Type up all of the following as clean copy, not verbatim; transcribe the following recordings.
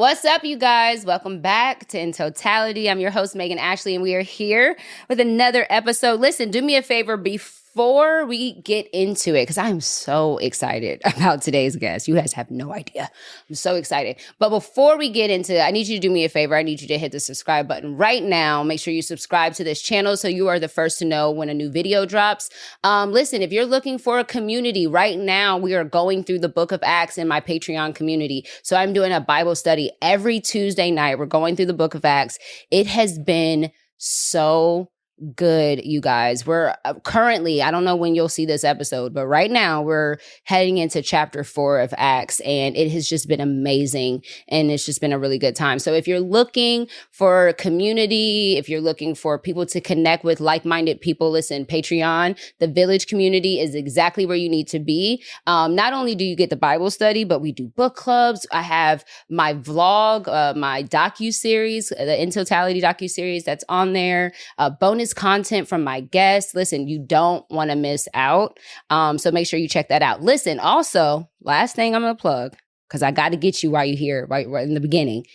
What's up, you guys? Welcome back to In Totality. I'm your host, Megan Ashley, and we are here with another episode. Listen, do me a favor before we get into it, because I'm so excited about today's guest. You guys have no idea. I'm so excited. But before we get into it, I need you to do me a favor. I need you to hit the subscribe button right now. Make sure you subscribe to this channel so you are the first to know when a new video drops. Listen, if you're looking for a community right now, we are going through the book of Acts in my Patreon community. So I'm doing a Bible study every Tuesday night. We're going through the book of Acts. It has been so good, you guys. We're currently, I don't know when you'll see this episode, but right now we're heading into chapter 4 of Acts, and it has just been amazing, and it's just been a really good time. So if you're looking for a community, if you're looking for people to connect with like-minded people, listen, Patreon, the Village community is exactly where you need to be. Not only do you get the Bible study, but we do book clubs. I have my vlog, my docu-series, the In Totality docu-series that's on there, bonus content from my guests. Listen, you don't want to miss out. So make sure you check that out. Listen, also, last thing I'm going to plug, because I got to get you while you're here, right in the beginning.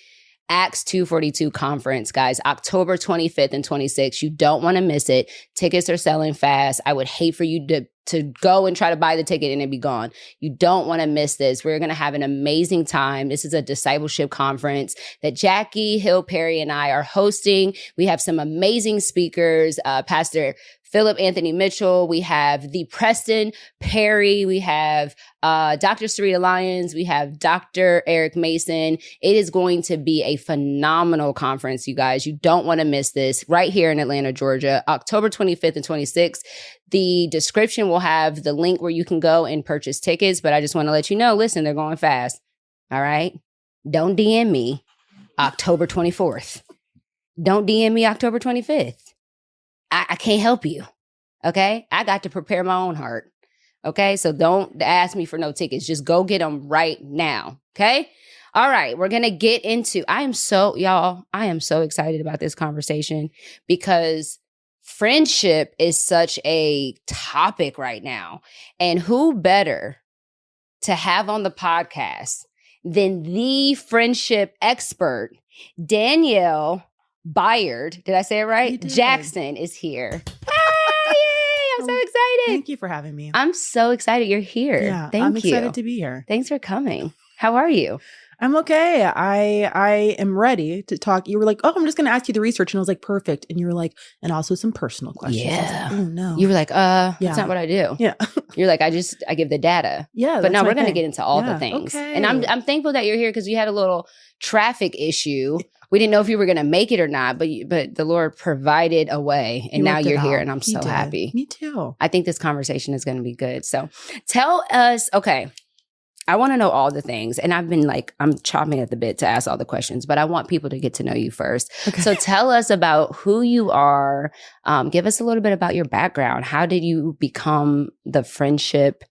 Acts 242 conference, guys, October 25th and 26th. You don't want to miss it. Tickets are selling fast. I would hate for you to go and try to buy the ticket and it be gone. You don't want to miss this. We're going to have an amazing time. This is a discipleship conference that Jackie Hill Perry and I are hosting. We have some amazing speakers, Pastor Philip Anthony Mitchell. We have the Preston Perry. We have Dr. Sarita Lyons. We have Dr. Eric Mason. It is going to be a phenomenal conference, you guys. You don't want to miss this right here in Atlanta, Georgia, October 25th and 26th. The description will have the link where you can go and purchase tickets, but I just want to let you know, listen, they're going fast. All right? Don't DM me October 24th. Don't DM me October 25th. I can't help you. Okay? I got to prepare my own heart. Okay? So don't ask me for no tickets. Just go get them right now. Okay? All right. We're going to get into, I am so excited about this conversation because friendship is such a topic right now. And who better to have on the podcast than the friendship expert, Danielle Bayard, did I say it right? Jackson is here. Ah, yay! I'm so excited. Thank you for having me. I'm so excited you're here. Yeah, Thank I'm you. excited to be here. Thanks for coming. How are you? I'm okay. I am ready to talk. You were like, oh, I'm just going to ask you the research. And I was like, perfect. And you were like, and also some personal questions. Yeah. I was like, oh, no. You were like, that's not what I do. Yeah. You're like, I give the data. Yeah. But now we're going to get into all the things. Okay. And I'm thankful that you're here because you had a little traffic issue. We didn't know if you were going to make it or not, but the Lord provided a way, and now you're here, and I'm so happy. Me too. I think this conversation is going to be good. So tell us, okay, I want to know all the things, and I'm chomping at the bit to ask all the questions, but I want people to get to know you first. Okay. So tell us about who you are. Give us a little bit about your background. How did you become the friendship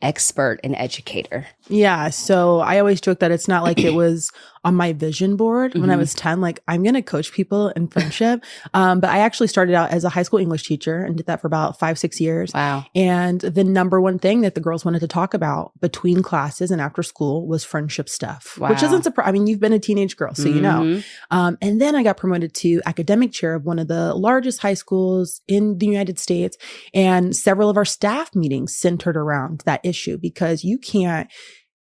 expert and educator? Yeah. So I always joke that it's not like it was on my vision board when I was 10, like I'm going to coach people in friendship. But I actually started out as a high school English teacher and did that for about 5-6 years. Wow. And the number one thing that the girls wanted to talk about between classes and after school was friendship stuff, which isn't surprising. I mean, you've been a teenage girl, so you know. And then I got promoted to academic chair of one of the largest high schools in the United States. And several of our staff meetings centered around that issue because you can't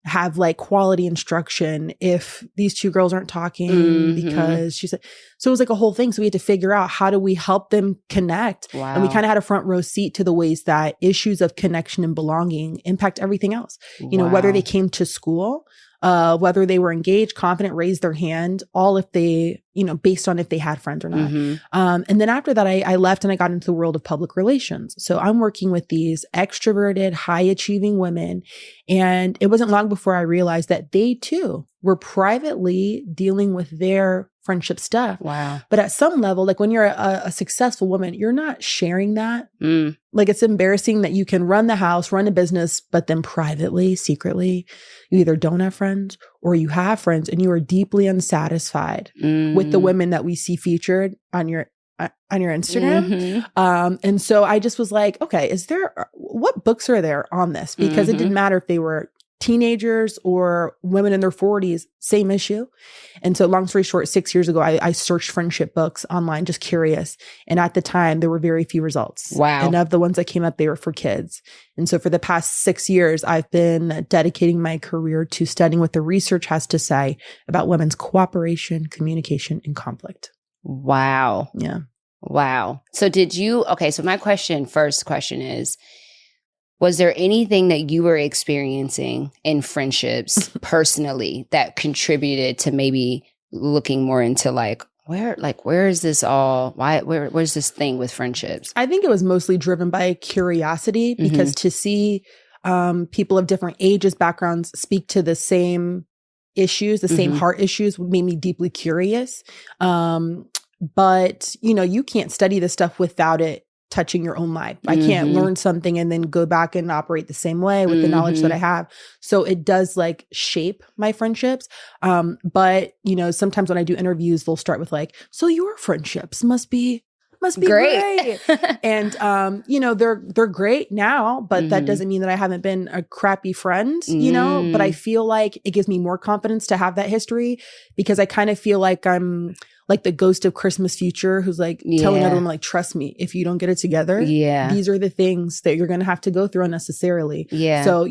have like quality instruction if these two girls aren't talking because she said, so it was like a whole thing. So we had to figure out how do we help them connect? Wow. And we kind of had a front row seat to the ways that issues of connection and belonging impact everything else. You know, whether they came to school, whether they were engaged, confident, raised their hand, all if they, you know, based on if they had friends or not. And then after that, I left and I got into the world of public relations. So I'm working with these extroverted, high achieving women. And it wasn't long before I realized that they too were privately dealing with their friendship stuff. Wow. But at some level, like when you're a successful woman, you're not sharing that. Like it's embarrassing that you can run the house, run a business, but then privately, secretly, you either don't have friends or you have friends and you are deeply unsatisfied with the women that we see featured on your Instagram. And so I just was like, okay, what books are there on this? Because it didn't matter if they were teenagers or women in their 40s, same issue. And so long story short, 6 years ago, I searched friendship books online, just curious. And at the time, there were very few results. Wow. And of the ones that came up, they were for kids. And so for the past 6 years, I've been dedicating my career to studying what the research has to say about women's cooperation, communication, and conflict. Wow. Yeah. Wow. So so my first question is, was there anything that you were experiencing in friendships personally that contributed to maybe looking more into where is this all? Where's this thing with friendships? I think it was mostly driven by curiosity, because to see people of different ages, backgrounds speak to the same issues, the same heart issues, made me deeply curious. But you can't study this stuff without it touching your own life. I can't learn something and then go back and operate the same way with the knowledge that I have. So it does shape my friendships. But sometimes when I do interviews, they'll start with so your friendships must be great. And they're great now, but that doesn't mean that I haven't been a crappy friend, but I feel like it gives me more confidence to have that history, because I kind of feel like I'm like the ghost of Christmas future who's telling everyone trust me, if you don't get it together, these are the things that you're going to have to go through unnecessarily. Yeah. So,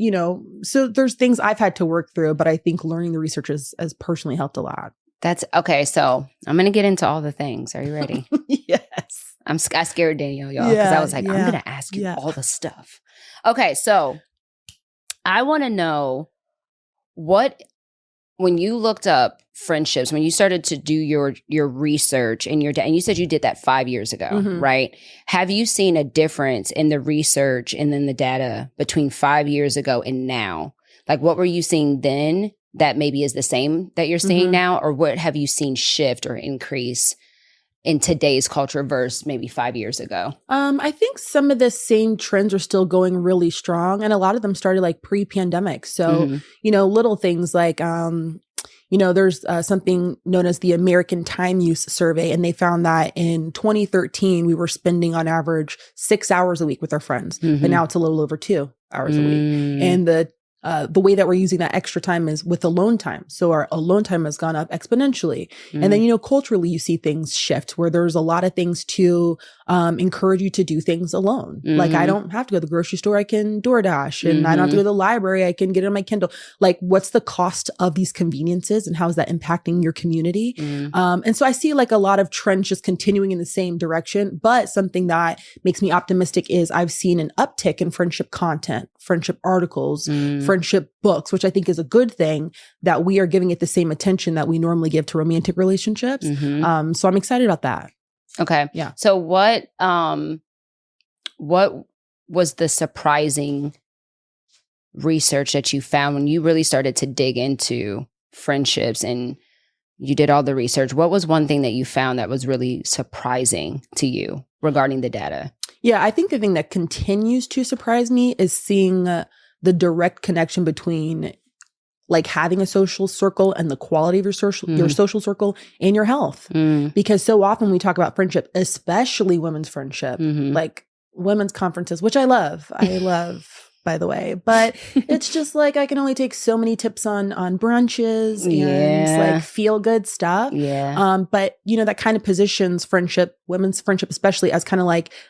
so there's things I've had to work through, but I think learning the research has personally helped a lot. That's okay. So I'm going to get into all the things. Are you ready? Yes. I scared Danielle, y'all, because I was like, I'm going to ask you all the stuff. Okay. So I want to know when you looked up friendships, when you started to do your research and you said you did that 5 years ago, right? Have you seen a difference in the research and then the data between 5 years ago and now? What were you seeing then that maybe is the same that you're seeing now? Or what have you seen shift or increase in today's culture versus maybe 5 years ago? I think some of the same trends are still going really strong. And a lot of them started pre-pandemic. So, little things there's something known as the American Time Use Survey. And they found that in 2013, we were spending on average 6 hours a week with our friends. But now it's a little over 2 hours a week. And the way that we're using that extra time is with alone time. So our alone time has gone up exponentially. And then, culturally, you see things shift where there's a lot of things to encourage you to do things alone. I don't have to go to the grocery store. I can DoorDash, and I don't have to go to the library. I can get it on my Kindle. What's the cost of these conveniences and how is that impacting your community? And so I see a lot of trends just continuing in the same direction. But something that makes me optimistic is I've seen an uptick in friendship content, friendship articles, friendship books, which I think is a good thing, that we are giving it the same attention that we normally give to romantic relationships. So I'm excited about that. Okay. Yeah. So what was the surprising research that you found when you really started to dig into friendships and you did all the research? What was one thing that you found that was really surprising to you regarding the data? Yeah, I think the thing that continues to surprise me is seeing the direct connection between having a social circle and the quality of your social circle and your health. Because so often we talk about friendship, especially women's friendship, women's conferences, which I love, by the way, but it's just I can only take so many tips on brunches and feel good stuff. Yeah. But that kind of positions friendship, women's friendship especially, as kind of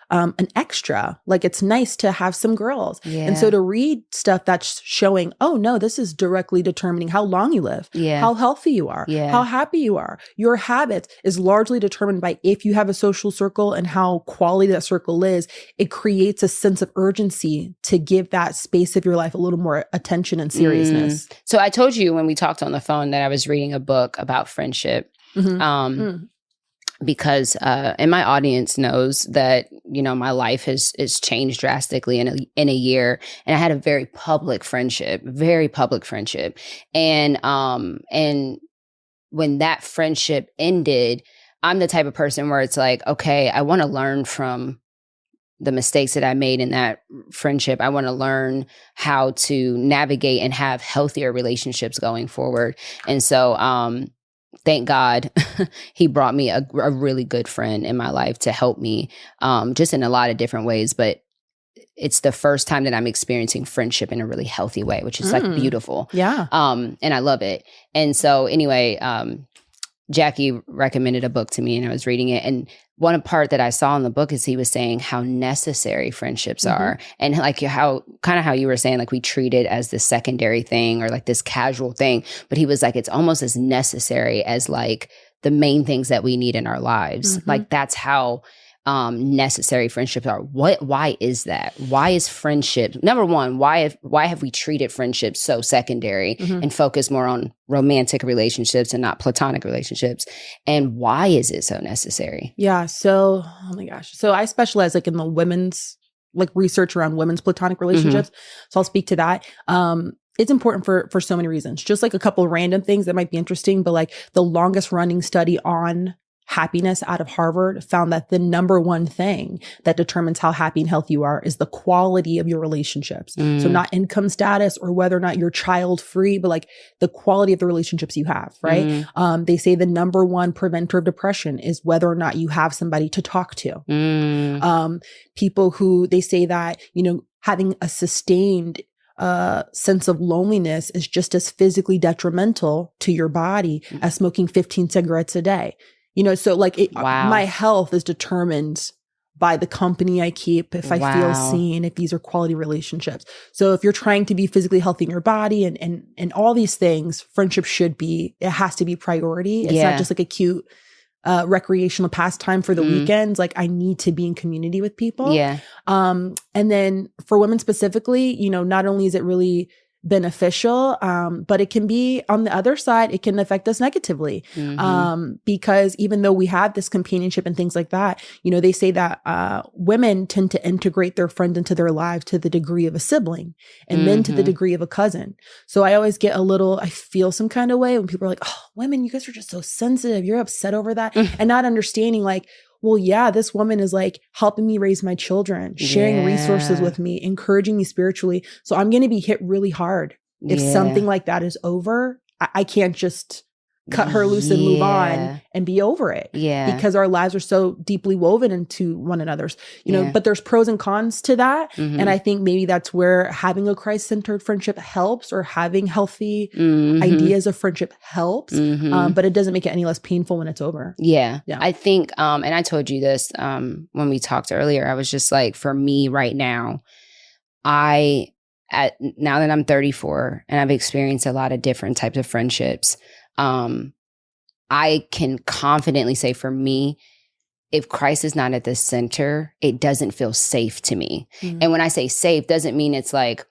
an extra. It's nice to have some girls. Yeah. And so to read stuff that's showing, oh no, this is directly determining how long you live, how healthy you are, how happy you are. Your habits is largely determined by if you have a social circle and how quality that circle is. It creates a sense of urgency to give that space of your life a little more attention and seriousness. So I told you when we talked on the phone that I was reading a book about friendship. Because and my audience knows that my life has changed drastically in a year, and I had a very public friendship, and when that friendship ended, I'm the type of person where it's okay, I want to learn from the mistakes that I made in that friendship. I want to learn how to navigate and have healthier relationships going forward. And so, thank God he brought me a really good friend in my life to help me, just in a lot of different ways. But it's the first time that I'm experiencing friendship in a really healthy way, which is like beautiful. Yeah. And I love it. And so anyway, Jackie recommended a book to me and I was reading it. And one part that I saw in the book is he was saying how necessary friendships are. And like how you were saying, like we treat it as this secondary thing or like this casual thing. But he was like, it's almost as necessary as like the main things that we need in our lives. Like that's how necessary friendships are. Why is that? Why is friendship, number one, why have we treated friendships so secondary and focused more on romantic relationships and not platonic relationships? And why is it so necessary? Yeah. So, oh my gosh. So I specialize like in the women's, like research around women's platonic relationships. So I'll speak to that. It's important for so many reasons. Just like a couple of random things that might be interesting, but like the longest running study on happiness out of Harvard found that the number one thing that determines how happy and healthy you are is the quality of your relationships. So not income status or whether or not you're child free, but like the quality of the relationships you have, right? They say the number one preventer of depression is whether or not you have somebody to talk to. People who they say that, you know, having a sustained sense of loneliness is just as physically detrimental to your body as smoking 15 cigarettes a day. You know, so like my health is determined by the company I keep, if I feel seen, if these are quality relationships. So if you're trying to be physically healthy in your body and all these things, friendship it has to be priority. It's not just like a cute recreational pastime for the weekends. Like I need to be in community with people. And then for women specifically, you know, not only is it really beneficial, but it can be on the other side, it can affect us negatively. Because even though we have this companionship and things like that, you know, they say that women tend to integrate their friend into their lives to the degree of a sibling and men to the degree of a cousin. So I always get I feel some kind of way when people are like, oh, women, you guys are just so sensitive. You're upset over that. And not understanding like, well, yeah, this woman is like helping me raise my children, sharing resources with me, encouraging me spiritually. So I'm going to be hit really hard. If something like that is over, I can't just cut her loose and move on and be over it. Because our lives are so deeply woven into one another's, you know, but there's pros and cons to that. And I think maybe that's where having a Christ-centered friendship helps, or having healthy ideas of friendship helps. But it doesn't make it any less painful when it's over. I think, and I told you this when we talked earlier, I was just like, for me right now, now that I'm 34 and I've experienced a lot of different types of friendships, I can confidently say for me, if Christ is not at the center, it doesn't feel safe to me. And when I say safe, doesn't mean it's like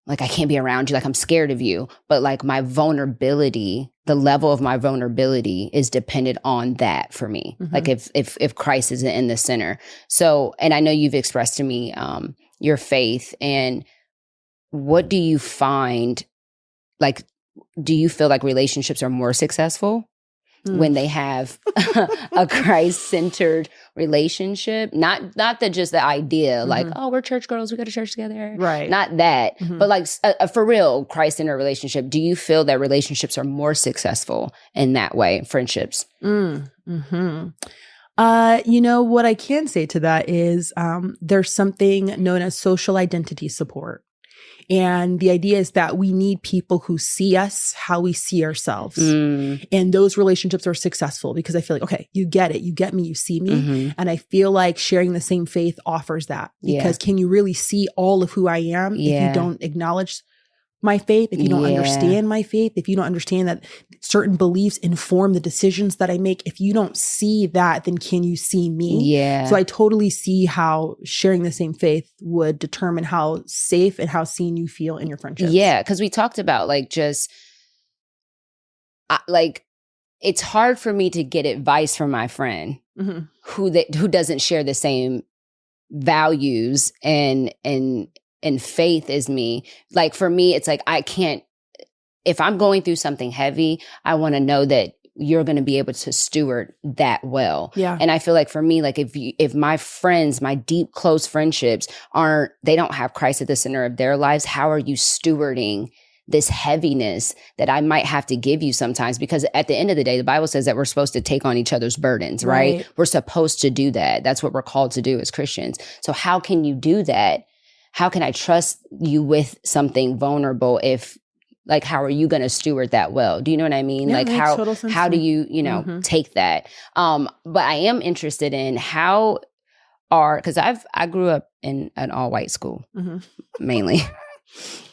I can't be around you, like I'm scared of you, but like my vulnerability, the level of my vulnerability is dependent on that for me. Like if Christ isn't in the center. So, and I know you've expressed to me your faith, and what do you find, like, do you feel like relationships are more successful when they have a Christ-centered relationship? Not just the idea, like, oh, we're church girls, we go to church together. Right. Not that, but like a for real Christ-centered relationship. Do you feel that relationships are more successful in that way, friendships? You know, what I can say to that is there's something known as social identity support. And the idea is that we need people who see us how we see ourselves. And those relationships are successful because I feel like, okay, you get it. You get me. You see me. And I feel like sharing the same faith offers that. Because can you really see all of who I am if you don't acknowledge my faith, if you don't understand my faith, if you don't understand that certain beliefs inform the decisions that I make, if you don't see that, then can you see me? So I totally see how sharing the same faith would determine how safe and how seen you feel in your friendships. Because we talked about like just like it's hard for me to get advice from my friend who doesn't share the same values and faith as me. Like for me, it's like I can't, if I'm going through something heavy, I want to know that you're going to be able to steward that well. And I feel like for me, like if my friends, my deep, close friendships they don't have Christ at the center of their lives, how are you stewarding this heaviness that I might have to give you sometimes? Because at the end of the day, the Bible says that we're supposed to take on each other's burdens, right? We're supposed to do that. That's what we're called to do as Christians. So how can you do that how can I trust you with something vulnerable if, like, how are you going to steward that well? Do you know what I mean? Yeah, like, makes total sense how to do me. you, take that? But I am interested in because I grew up in an all-white school, mainly.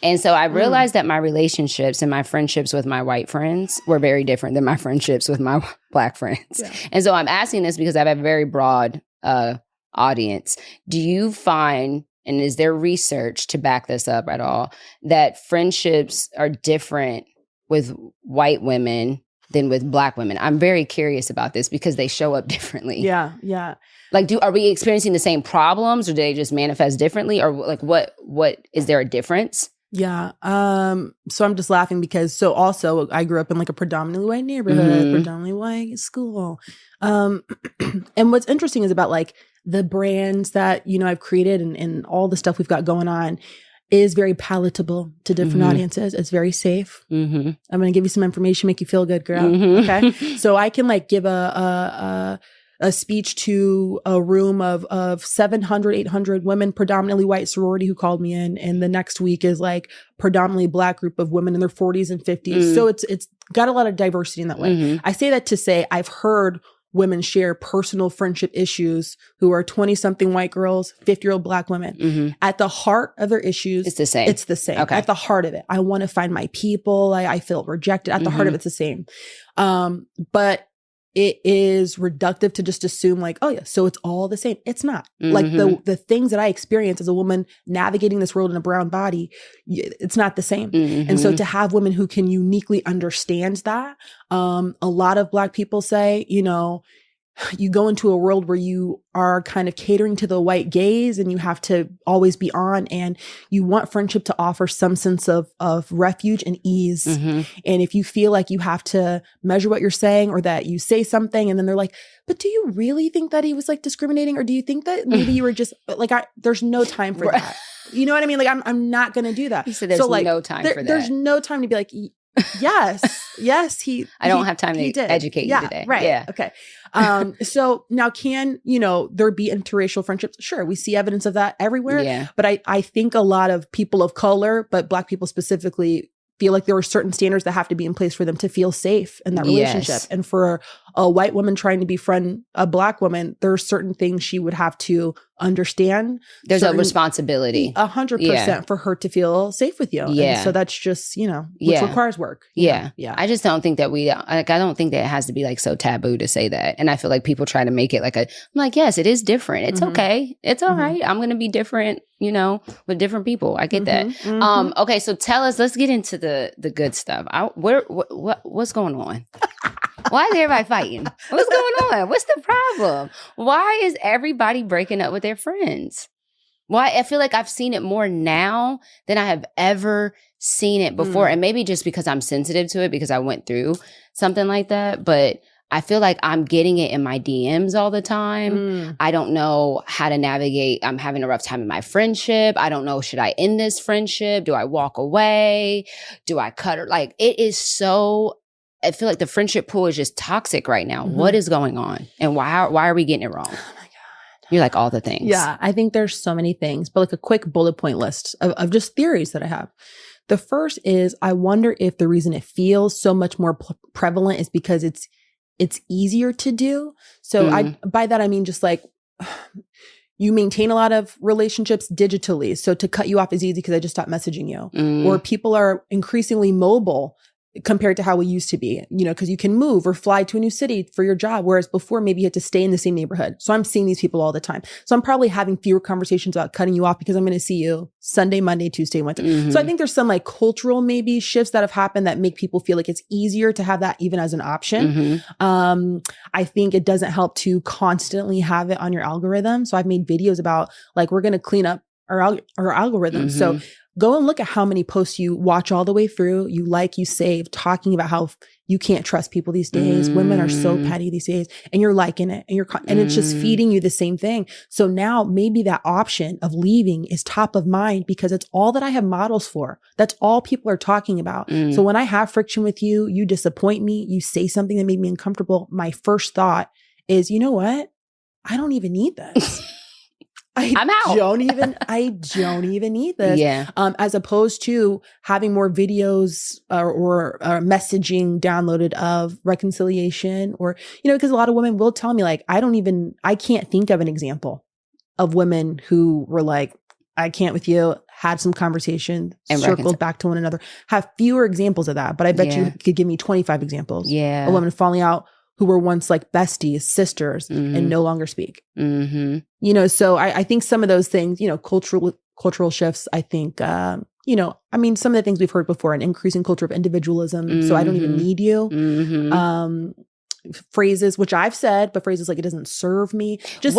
And so I realized that my relationships and my friendships with my white friends were very different than my friendships with my Black friends. Yeah. And so I'm asking this because I have a very broad audience. Do you find, and is there research to back this up at all, that friendships are different with white women than with Black women? I'm very curious about this because they show up differently. Yeah, yeah. Like, are we experiencing the same problems, or do they just manifest differently? Or like, what is there a difference? Yeah. So I'm just laughing because also I grew up in like a predominantly white neighborhood, predominantly white school. And what's interesting is about like the brands that, I've created and all the stuff we've got going on is very palatable to different audiences. It's very safe. I'm going to give you some information, make you feel good, girl. Okay. So I can like give a speech to a room of 700, 800 women, predominantly white sorority who called me in. And the next week is like predominantly Black group of women in their 40s and 50s. So it's got a lot of diversity in that way. I say that to say I've heard women share personal friendship issues who are 20-something white girls, 50-year-old Black women. At the heart of their issues, it's the same. It's the same. Okay. At the heart of it, I want to find my people. I feel rejected. At the heart of it's the same. But it is reductive to just assume like, oh yeah, so it's all the same. It's not. Like the things that I experience as a woman navigating this world in a brown body, it's not the same. And so to have women who can uniquely understand that, a lot of Black people say, you go into a world where you are kind of catering to the white gaze and you have to always be on, and you want friendship to offer some sense of refuge and ease. And if you feel like you have to measure what you're saying, or that you say something and then they're like, but do you really think that he was like discriminating? Or do you think that maybe you were just like, there's no time for that. You know what I mean? Like, I'm not going to do that. He said there's no time for that. There's no time to be like, yes, I don't have time to educate you today. Right. Yeah. Okay. So now can, there be interracial friendships? Sure. We see evidence of that everywhere. Yeah. But I think a lot of people of color, but Black people specifically, feel like there are certain standards that have to be in place for them to feel safe in that relationship. Yes. And for a white woman trying to befriend a Black woman, there are certain things she would have to understand. There's a responsibility. 100% for her to feel safe with you. Yeah. And so that's just, which requires work. Yeah. Yeah. I just don't think that I don't think that it has to be like so taboo to say that. And I feel like people try to make it like I'm like, yes, it is different. It's okay. It's all right. I'm going to be different, with different people. I get that. Okay. So tell us, let's get into the good stuff. What's going on? Why is everybody fighting? What's going on? What's the problem? Why is everybody breaking up with their friends? Why? I feel like I've seen it more now than I have ever seen it before. And maybe just because I'm sensitive to it because I went through something like that. But I feel like I'm getting it in my DMs all the time. I don't know how to navigate. I'm having a rough time in my friendship. I don't know. Should I end this friendship? Do I walk away? Do I cut her? Like, it is so... I feel like the friendship pool is just toxic right now. What is going on? And why are we getting it wrong? Oh my God. You're like all the things. Yeah, I think there's so many things, but like a quick bullet point list of just theories that I have. The first is, I wonder if the reason it feels so much more prevalent is because it's easier to do. So by that, I mean just like you maintain a lot of relationships digitally. So to cut you off is easy because I just stopped messaging you. Or people are increasingly mobile compared to how we used to be, because you can move or fly to a new city for your job. Whereas before, maybe you had to stay in the same neighborhood. So I'm seeing these people all the time. So I'm probably having fewer conversations about cutting you off because I'm going to see you Sunday, Monday, Tuesday, Wednesday. So I think there's some like cultural maybe shifts that have happened that make people feel like it's easier to have that even as an option. I think it doesn't help to constantly have it on your algorithm. So I've made videos about like, we're going to clean up our algorithm. So go and look at how many posts you watch all the way through, you like, you save, talking about how you can't trust people these days. Women are so petty these days, and you're liking it, and and it's just feeding you the same thing. So now maybe that option of leaving is top of mind because it's all that I have models for. That's all people are talking about. So when I have friction with you, you disappoint me, you say something that made me uncomfortable, my first thought is, you know what? I don't even need this. I'm out. I don't even need this. Yeah. As opposed to having more videos or messaging downloaded of reconciliation, or, because a lot of women will tell me like, I can't think of an example of women who were like, I can't with you, had some conversation, and circled back to one another. Have fewer examples of that, but I bet you could give me 25 examples. Yeah. Of women falling out who were once like besties, sisters, and no longer speak. Mm-hmm. So I think some of those things, cultural shifts, I think, some of the things we've heard before, an increasing culture of individualism. So I don't even need you. Phrases, which I've said, but phrases like, it doesn't serve me. Just,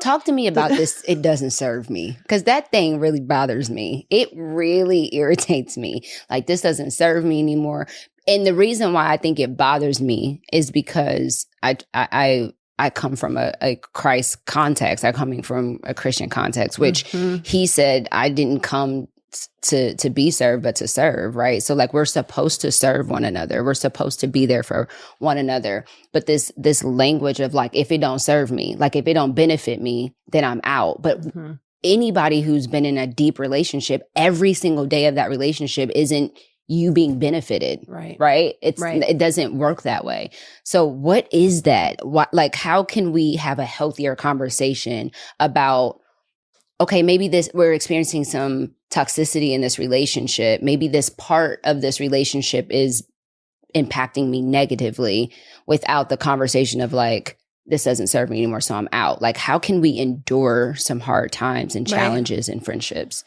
talk to me about this. It doesn't serve me. Because that thing really bothers me. It really irritates me. Like, this doesn't serve me anymore. And the reason why I think it bothers me is because I come from a Christ context. I'm coming from a Christian context, which he said, I didn't come to be served, but to serve, right? So like, we're supposed to serve one another. We're supposed to be there for one another. But this language of like, if it don't serve me, like if it don't benefit me, then I'm out. But anybody who's been in a deep relationship, every single day of that relationship isn't you being benefited, right? It doesn't work that way. So what is that? How can we have a healthier conversation about, okay, maybe we're experiencing some toxicity in this relationship. Maybe this part of this relationship is impacting me negatively, without the conversation of like, this doesn't serve me anymore, so I'm out. Like, how can we endure some hard times and challenges in friendships?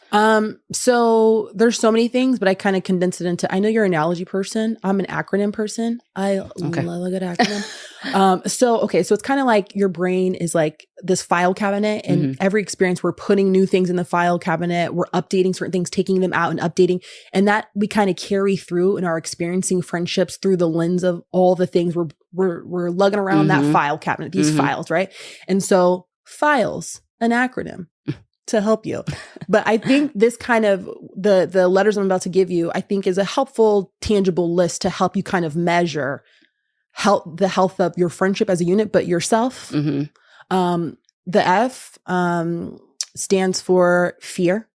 So there's so many things, but I kind of condense it into, I know you're an analogy person. I'm an acronym person. I love a good acronym. So it's kind of like your brain is like this file cabinet, and every experience we're putting new things in the file cabinet, we're updating certain things, taking them out and updating. And that we kind of carry through in our experiencing friendships through the lens of all the things we're lugging around that file cabinet, these files, right? And so files, an acronym to help you. But I think this kind of, the letters I'm about to give you, I think is a helpful, tangible list to help you kind of measure the health of your friendship as a unit, but yourself. The F stands for fear.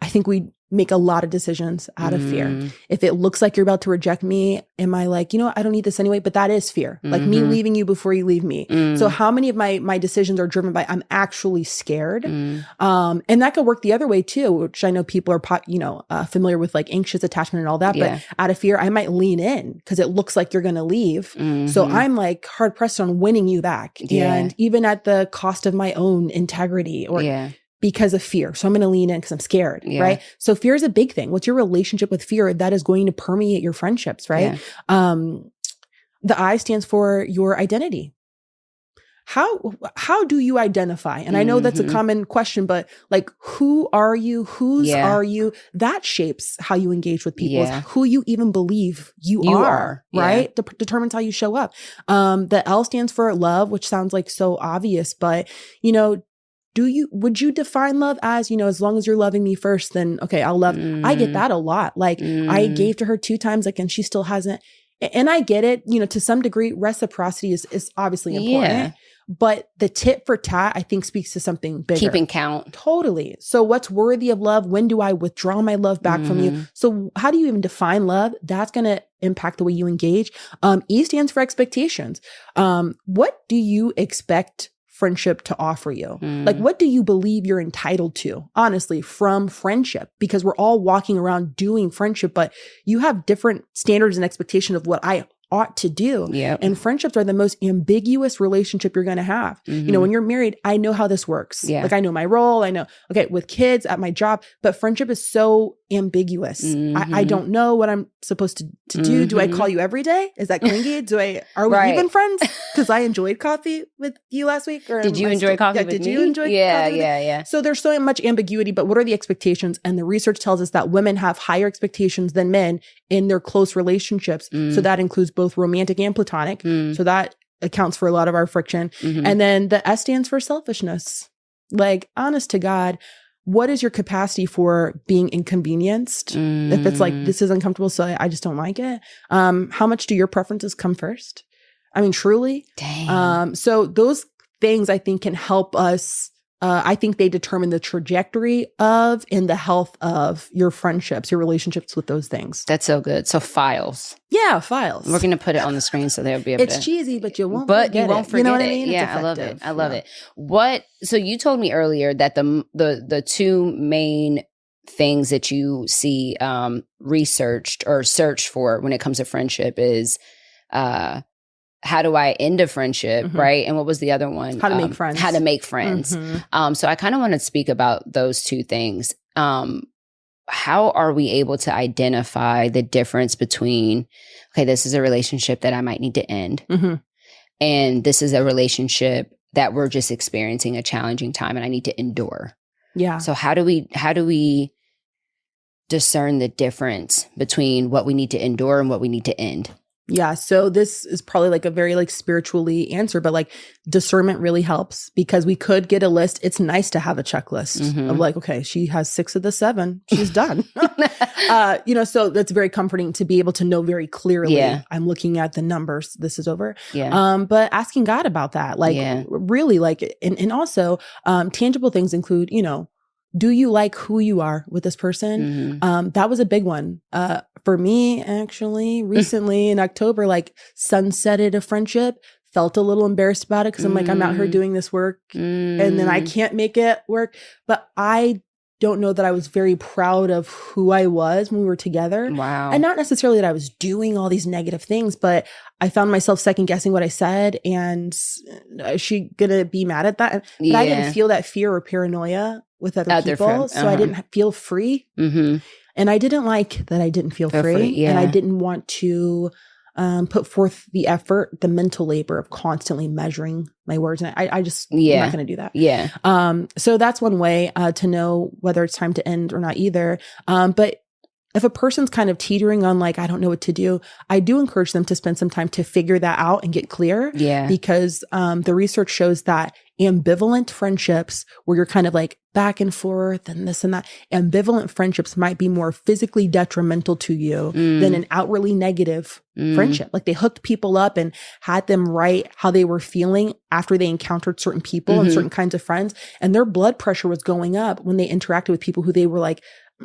I think we make a lot of decisions out of fear. If it looks like you're about to reject me, am I like, I don't need this anyway? But that is fear. Like me leaving you before you leave me. So how many of my decisions are driven by, I'm actually scared. And that could work the other way too, which I know people are, familiar with, like anxious attachment and all that. But out of fear, I might lean in because it looks like you're going to leave. So I'm like hard pressed on winning you back. And even at the cost of my own integrity or because of fear. So I'm going to lean in because I'm scared, right? So fear is a big thing. What's your relationship with fear? That is going to permeate your friendships, right? The I stands for your identity. How do you identify? And I know that's a common question, but like, who are you? Whose are you? That shapes how you engage with people. Who you even believe you are, right? Determines how you show up. The L stands for love, which sounds like so obvious, but would you define love as, as long as you're loving me first, then okay, I'll love. I get that a lot. Like I gave to her 2 times, like, and she still hasn't. And I get it, to some degree, reciprocity is obviously important. But the tit for tat, I think, speaks to something bigger. Keeping count. Totally. So what's worthy of love? When do I withdraw my love back from you? So how do you even define love? That's going to impact the way you engage. E stands for expectations. What do you expect friendship to offer you? Like, what do you believe you're entitled to, honestly, from friendship? Because we're all walking around doing friendship, but you have different standards and expectation of what I ought to do. And friendships are the most ambiguous relationship you're going to have. When you're married, I know how this works. Like, I know my role. I know, okay, with kids, at my job, but friendship is so ambiguous. I don't know what I'm supposed to do. Do I call you every day? Is that clingy? Are we even friends? Because I enjoyed coffee with you last week. Or did you enjoy coffee with me? Did you enjoy coffee with me? So there's so much ambiguity, but what are the expectations? And the research tells us that women have higher expectations than men in their close relationships. So that includes both romantic and platonic. So that accounts for a lot of our friction. And then the S stands for selfishness. Like, honest to God, what is your capacity for being inconvenienced? If it's like, this is uncomfortable, so I just don't like it. How much do your preferences come first? I mean, truly. Dang. So those things I think can help us I think they determine the trajectory of and the health of your friendships, your relationships with those things. That's so good. So files. Yeah, files. We're going to put it on the screen so they'll be able to. It's cheesy, but you won't forget it. You know what I mean? Yeah, I love it. I love it. So you told me earlier that the two main things that you see researched or searched for when it comes to friendship is how do I end a friendship, right? And what was the other one? How to make friends. How to make friends. So I kind of want to speak about those two things. How are we able to identify the difference between, okay, this is a relationship that I might need to end, and this is a relationship that we're just experiencing a challenging time and I need to endure? Yeah. So how do we discern the difference between what we need to endure and what we need to end? Yeah. So this is probably like a very like spiritually answer, but like discernment really helps because we could get a list. It's nice to have a checklist of like, okay, she has 6 of the 7. She's done. So that's very comforting to be able to know very clearly. Yeah. I'm looking at the numbers. This is over. Yeah. But asking God about that, like really like, and also tangible things include, do you like who you are with this person? That was a big one. For me, actually, recently in October, like sunsetted a friendship, felt a little embarrassed about it because I'm like, I'm out here doing this work and then I can't make it work. But I don't know that I was very proud of who I was when we were together. Wow. And not necessarily that I was doing all these negative things, but I found myself second guessing what I said. And is she going to be mad at that? But I didn't feel that fear or paranoia with other people. So I didn't feel free. And I didn't like that I didn't feel free. And I didn't want to put forth the effort, the mental labor of constantly measuring my words. And I just, I'm not going to do that. Yeah. So that's one way to know whether it's time to end or not either. But if a person's kind of teetering on like, I don't know what to do, I do encourage them to spend some time to figure that out and get clear. Yeah. Because the research shows that ambivalent friendships where you're kind of like back and forth and this and that, ambivalent friendships might be more physically detrimental to you than an outwardly negative friendship. Like they hooked people up and had them write how they were feeling after they encountered certain people and certain kinds of friends. And their blood pressure was going up when they interacted with people who they were like,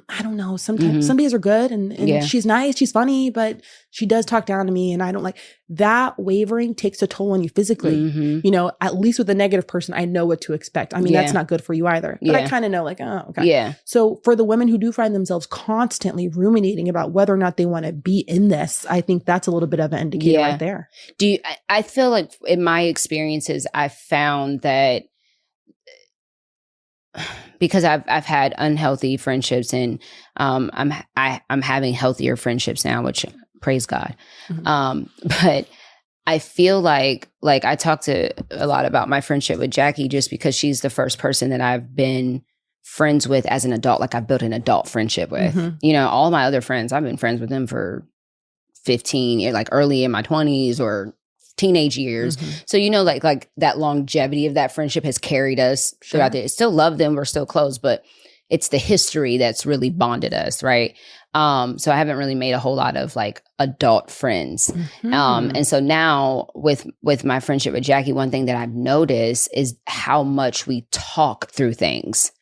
I don't know, sometimes some days are good and she's nice, she's funny, but she does talk down to me and I don't like that. Wavering takes a toll on you physically. At least with a negative person, I know what to expect. I mean, that's not good for you either, but I kind of know like, oh, okay. Yeah. So for the women who do find themselves constantly ruminating about whether or not they want to be in this, I think that's a little bit of an indicator right there. I feel like in my experiences, I found that because I've had unhealthy friendships and I'm having healthier friendships now, which praise God. But I feel like I talk to a lot about my friendship with Jackie just because she's the first person that I've been friends with as an adult. Like I've built an adult friendship with, all my other friends, I've been friends with them for 15 years, like early in my 20s or teenage years. So, like that longevity of that friendship has carried us throughout the, still love them. We're still close, but it's the history that's really bonded us. Right. So I haven't really made a whole lot of like adult friends. And so now with my friendship with Jackie, one thing that I've noticed is how much we talk through things.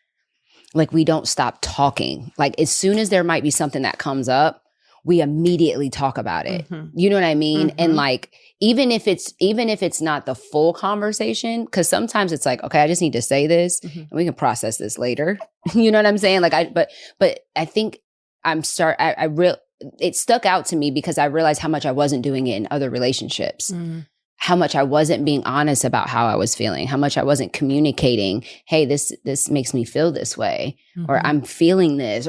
Like we don't stop talking. Like as soon as there might be something that comes up, we immediately talk about it. You know what I mean? And like, even if it's not the full conversation, because sometimes it's like, okay, I just need to say this and we can process this later. You know what I'm saying? Like but I think it stuck out to me because I realized how much I wasn't doing it in other relationships. How much I wasn't being honest about how I was feeling, how much I wasn't communicating, hey, this makes me feel this way, or I'm feeling this,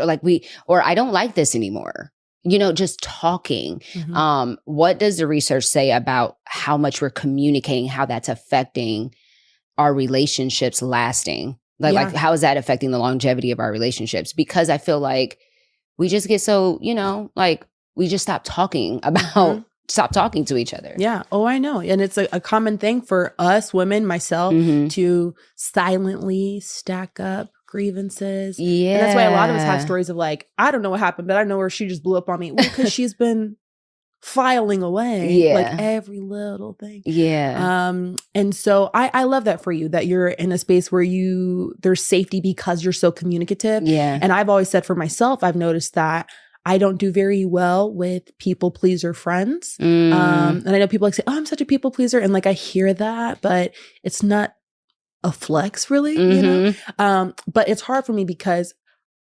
or I don't like this anymore. Just talking. What does the research say about how much we're communicating, how that's affecting our relationships lasting? Like how is that affecting the longevity of our relationships? Because I feel like we just get so, like we just stop talking about, stop talking to each other. Yeah. Oh, I know. And it's a common thing for us women, myself, to silently stack up grievances. Yeah. And that's why a lot of us have stories of like, I don't know what happened, but I know where she just blew up on me. Well, because she's been filing away, like every little thing. Yeah. And so I love that for you, that you're in a space where there's safety because you're so communicative. Yeah. And I've always said for myself, I've noticed that I don't do very well with people pleaser friends. And I know people like say, oh, I'm such a people pleaser. And like, I hear that, but it's not a flex really, you know? But it's hard for me because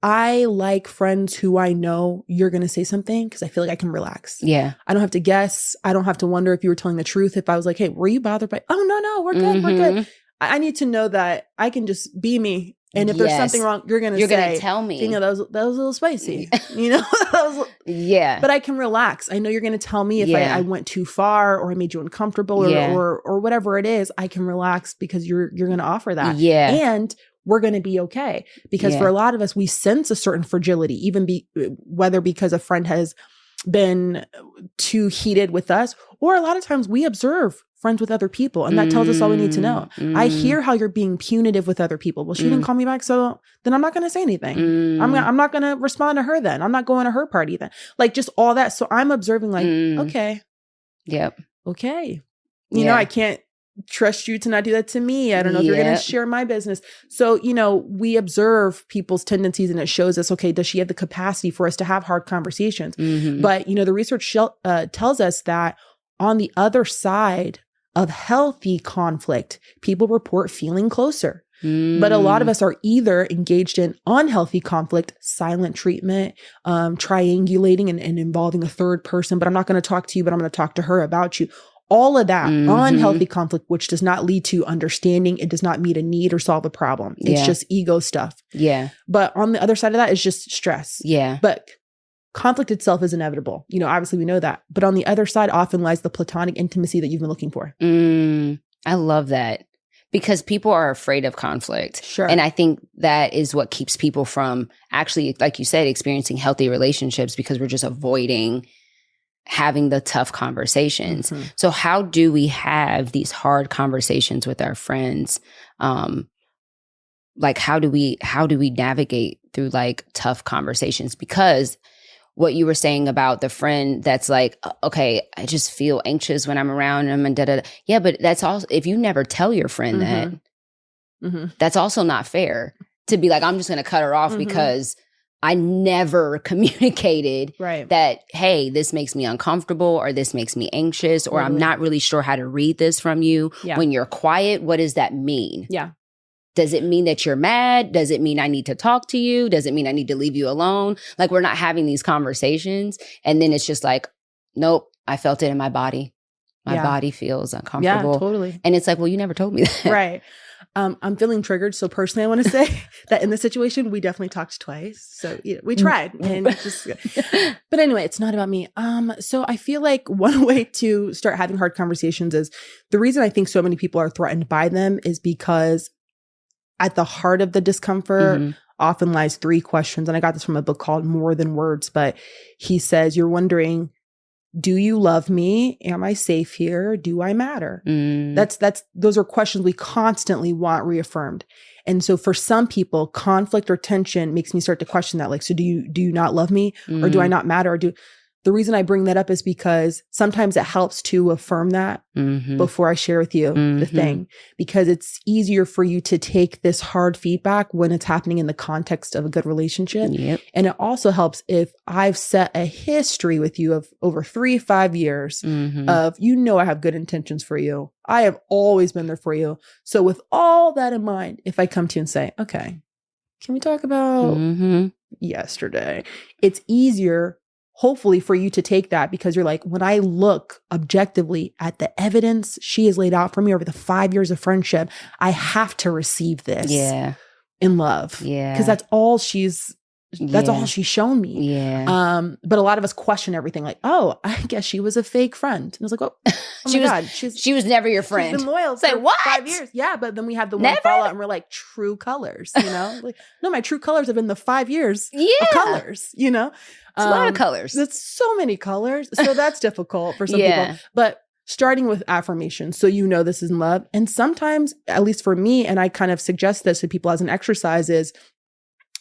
I like friends who I know you're going to say something because I feel like I can relax. Yeah. I don't have to guess. I don't have to wonder if you were telling the truth. If I was like, hey, were you bothered by, oh, no, we're good. We're good. I need to know that I can just be me. And if there's something wrong, you're going to tell me. You know, that was a little spicy, you know? Yeah. But I can relax. I know you're going to tell me if I went too far or I made you uncomfortable or whatever it is. I can relax because you're going to offer that. Yeah. And we're going to be okay. Because for a lot of us, we sense a certain fragility, even whether because a friend has been too heated with us, or a lot of times we observe friends with other people, and that tells us all we need to know. I hear how you're being punitive with other people. Well, she didn't call me back, so then I'm not going to say anything. I'm not going to respond to her then. I'm not going to her party then. Like just all that. So I'm observing like, okay. Yep. Okay. You know, I can't trust you to not do that to me. I don't know if you're going to share my business. So, you know, we observe people's tendencies and it shows us, okay, does she have the capacity for us to have hard conversations? But, you know, the research tells us that on the other side of healthy conflict, people report feeling closer. But a lot of us are either engaged in unhealthy conflict, silent treatment, triangulating and involving a third person. But I'm not going to talk to you, but I'm going to talk to her about you. All of that unhealthy conflict, which does not lead to understanding. It does not meet a need or solve a problem. It's just ego stuff. Yeah. But on the other side of that is just stress. Yeah. But conflict itself is inevitable. You know, obviously we know that. But on the other side often lies the platonic intimacy that you've been looking for. I love that. Because people are afraid of conflict. Sure. And I think that is what keeps people from actually, like you said, experiencing healthy relationships, because we're just avoiding having the tough conversations. So how do we have these hard conversations with our friends? Like how do we navigate through like tough conversations? Because what you were saying about the friend that's like, okay, I just feel anxious when I'm around them and da-da-da. Yeah, but that's also, if you never tell your friend that, that's also not fair to be like, I'm just going to cut her off because I never communicated that, hey, this makes me uncomfortable or this makes me anxious or I'm not really sure how to read this from you. When you're quiet, what does that mean? Yeah. Does it mean that you're mad? Does it mean I need to talk to you? Does it mean I need to leave you alone? Like we're not having these conversations. And then it's just like, nope, I felt it in my body. My body feels uncomfortable. Yeah, totally. And it's like, well, you never told me that. Right. I'm feeling triggered. So personally, I want to say that in this situation, we definitely talked twice. So you know, we tried. And just, but anyway, it's not about me. So I feel like one way to start having hard conversations is the reason I think so many people are threatened by them is because at the heart of the discomfort often lies three questions. And I got this from a book called More Than Words, but he says, you're wondering, do you love me? Am I safe here? Do I matter? Those are questions we constantly want reaffirmed. And so for some people, conflict or tension makes me start to question that. Like, so do you not love me? Or do I not matter? Or the reason I bring that up is because sometimes it helps to affirm that before I share with you the thing, because it's easier for you to take this hard feedback when it's happening in the context of a good relationship. And it also helps if I've set a history with you of over 3-5 years of, you know, I have good intentions for you. I have always been there for you. So with all that in mind, if I come to you and say, okay, can we talk about yesterday? It's easier hopefully for you to take that, because you're like, when I look objectively at the evidence she has laid out for me over the 5 years of friendship, I have to receive this in love. Because that's all she's shown me. But a lot of us question everything like, oh, I guess she was a fake friend. And I was like, oh my God, she was never your friend. She's been loyal for 5 years. Yeah, but then we have the one fallout and we're like, true colors, you know? Like, no, my true colors have been the 5 years of colors, you know? It's a lot of colors. That's so many colors. So that's difficult for some people. But starting with affirmation, so you know this is in love. And sometimes, at least for me, and I kind of suggest this to people as an exercise, is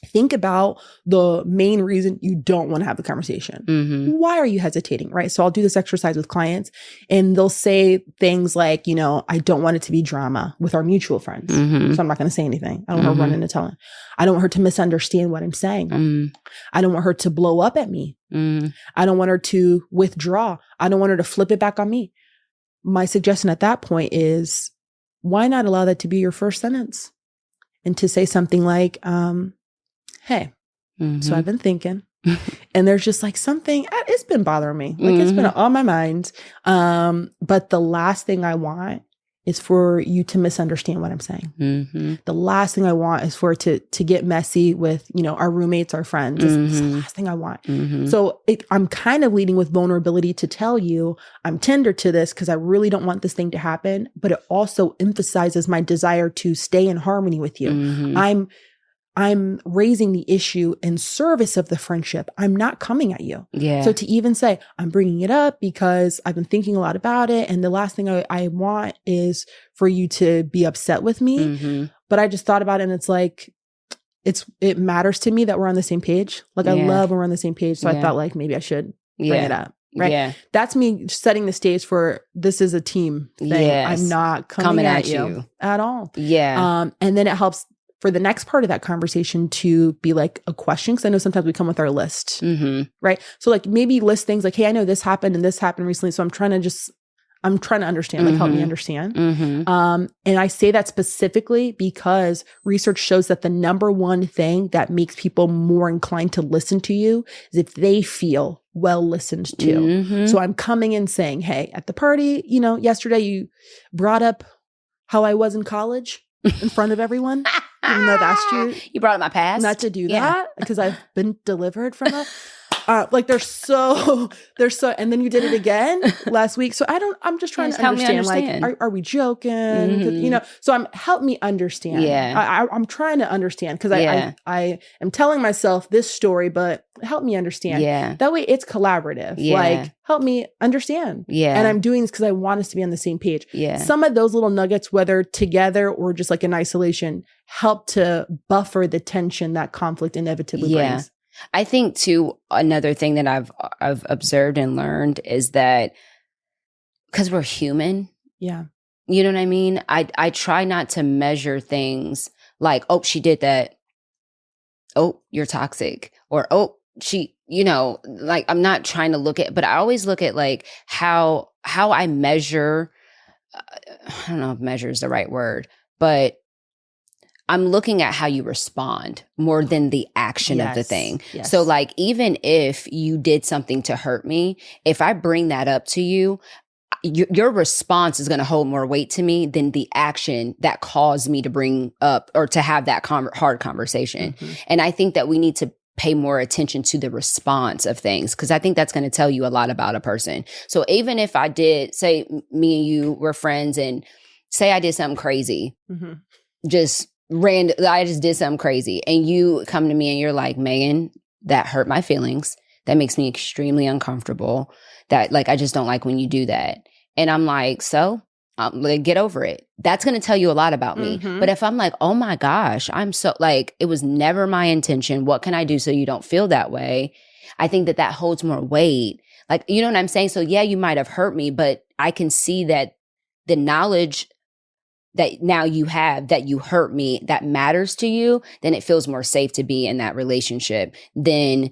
think about the main reason you don't want to have the conversation. Mm-hmm. Why are you hesitating? Right. So I'll do this exercise with clients and they'll say things like, you know, I don't want it to be drama with our mutual friends. Mm-hmm. So I'm not going to say anything. I don't want her running to tell her. I don't want her to misunderstand what I'm saying. Mm-hmm. I don't want her to blow up at me. Mm-hmm. I don't want her to withdraw. I don't want her to flip it back on me. My suggestion at that point is, why not allow that to be your first sentence? And to say something like, hey, so I've been thinking, and there's just like something, it's been bothering me. Like it's been on my mind. But the last thing I want is for you to misunderstand what I'm saying. Mm-hmm. The last thing I want is for it to get messy with, you know, our roommates, our friends. It's the last thing I want. Mm-hmm. So I'm kind of leading with vulnerability to tell you I'm tender to this because I really don't want this thing to happen. But it also emphasizes my desire to stay in harmony with you. Mm-hmm. I'm raising the issue in service of the friendship. I'm not coming at you. Yeah. So to even say, I'm bringing it up because I've been thinking a lot about it. And the last thing I want is for you to be upset with me. Mm-hmm. But I just thought about it and it's like, it matters to me that we're on the same page. Like I love when we're on the same page. So I thought like maybe I should bring it up. Right. Yeah. That's me setting the stage for this is a team thing. Yes. I'm not coming at you at all. Yeah. And then it helps for the next part of that conversation to be like a question. Cause I know sometimes we come with our list, right? So like maybe list things like, hey, I know this happened and this happened recently. So I'm trying to understand, like help me understand. And I say that specifically because research shows that the number one thing that makes people more inclined to listen to you is if they feel well listened to. So I'm coming in saying, hey, at the party, you know, yesterday you brought up how I was in college in front of everyone. Even though that's true. You brought up my past. Not to do that because I've been delivered from that. Like they're so, and then you did it again last week. So I'm just trying to understand, like, are we joking? You know, so help me understand. Yeah. I'm trying to understand because I am telling myself this story, but help me understand. Yeah. That way it's collaborative. Yeah. Like help me understand. Yeah. And I'm doing this because I want us to be on the same page. Yeah. Some of those little nuggets, whether together or just like in isolation, help to buffer the tension that conflict inevitably brings. I think too, another thing that I've observed and learned is that because we're human. Yeah. You know what I mean? I try not to measure things like, oh, she did that. Oh, you're toxic. Or, oh, she, you know, like I'm not trying to look at, but I always look at like how I measure, I don't know if measure is the right word, but I'm looking at how you respond more than the action of the thing. Yes. So like, even if you did something to hurt me, if I bring that up to you, your response is going to hold more weight to me than the action that caused me to bring up or to have that hard conversation. And I think that we need to pay more attention to the response of things because I think that's going to tell you a lot about a person. So even if I did, say me and you were friends and say I did something crazy, just random, I just did something crazy and you come to me and you're like, Megan, that hurt my feelings. That makes me extremely uncomfortable. That like, I just don't like when you do that. And I'm like, so like, get over it. That's going to tell you a lot about me. But if I'm like, oh my gosh, I'm so like, it was never my intention. What can I do so you don't feel that way? I think that holds more weight. Like, you know what I'm saying? So yeah, you might have hurt me, but I can see that the knowledge that now you have that you hurt me, that matters to you, then it feels more safe to be in that relationship. Then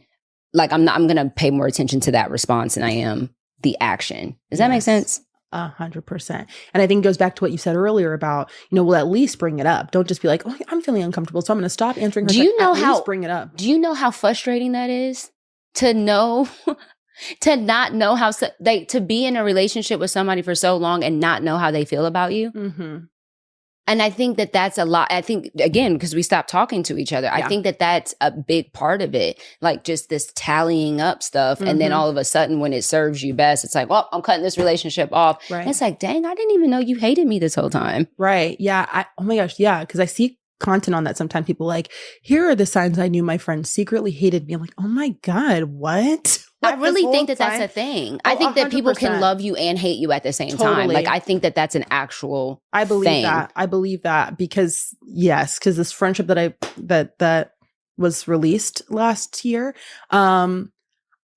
like, I'm going to pay more attention to that response than I am the action. Does that make sense? 100%. And I think it goes back to what you said earlier about, you know, we'll at least bring it up. Don't just be like, oh, I'm feeling uncomfortable, so I'm going to stop answering. Do you know how, bring it up. Do you know how frustrating that is to know, to not know how, like to be in a relationship with somebody for so long and not know how they feel about you? And I think that's a lot. I think, again, because we stopped talking to each other, I think that's a big part of it. Like just this tallying up stuff. And then all of a sudden when it serves you best, it's like, well, I'm cutting this relationship off. Right. And it's like, dang, I didn't even know you hated me this whole time. Right. Yeah. Oh my gosh. Yeah. Because I see content on that sometimes. People like, here are the signs I knew my friend secretly hated me. I'm like, oh my God, what? I really think that's a thing. I think that 100%. People can love you and hate you at the same time. Like, I think that's an actual thing. I believe that because, yes, because this friendship that was released last year.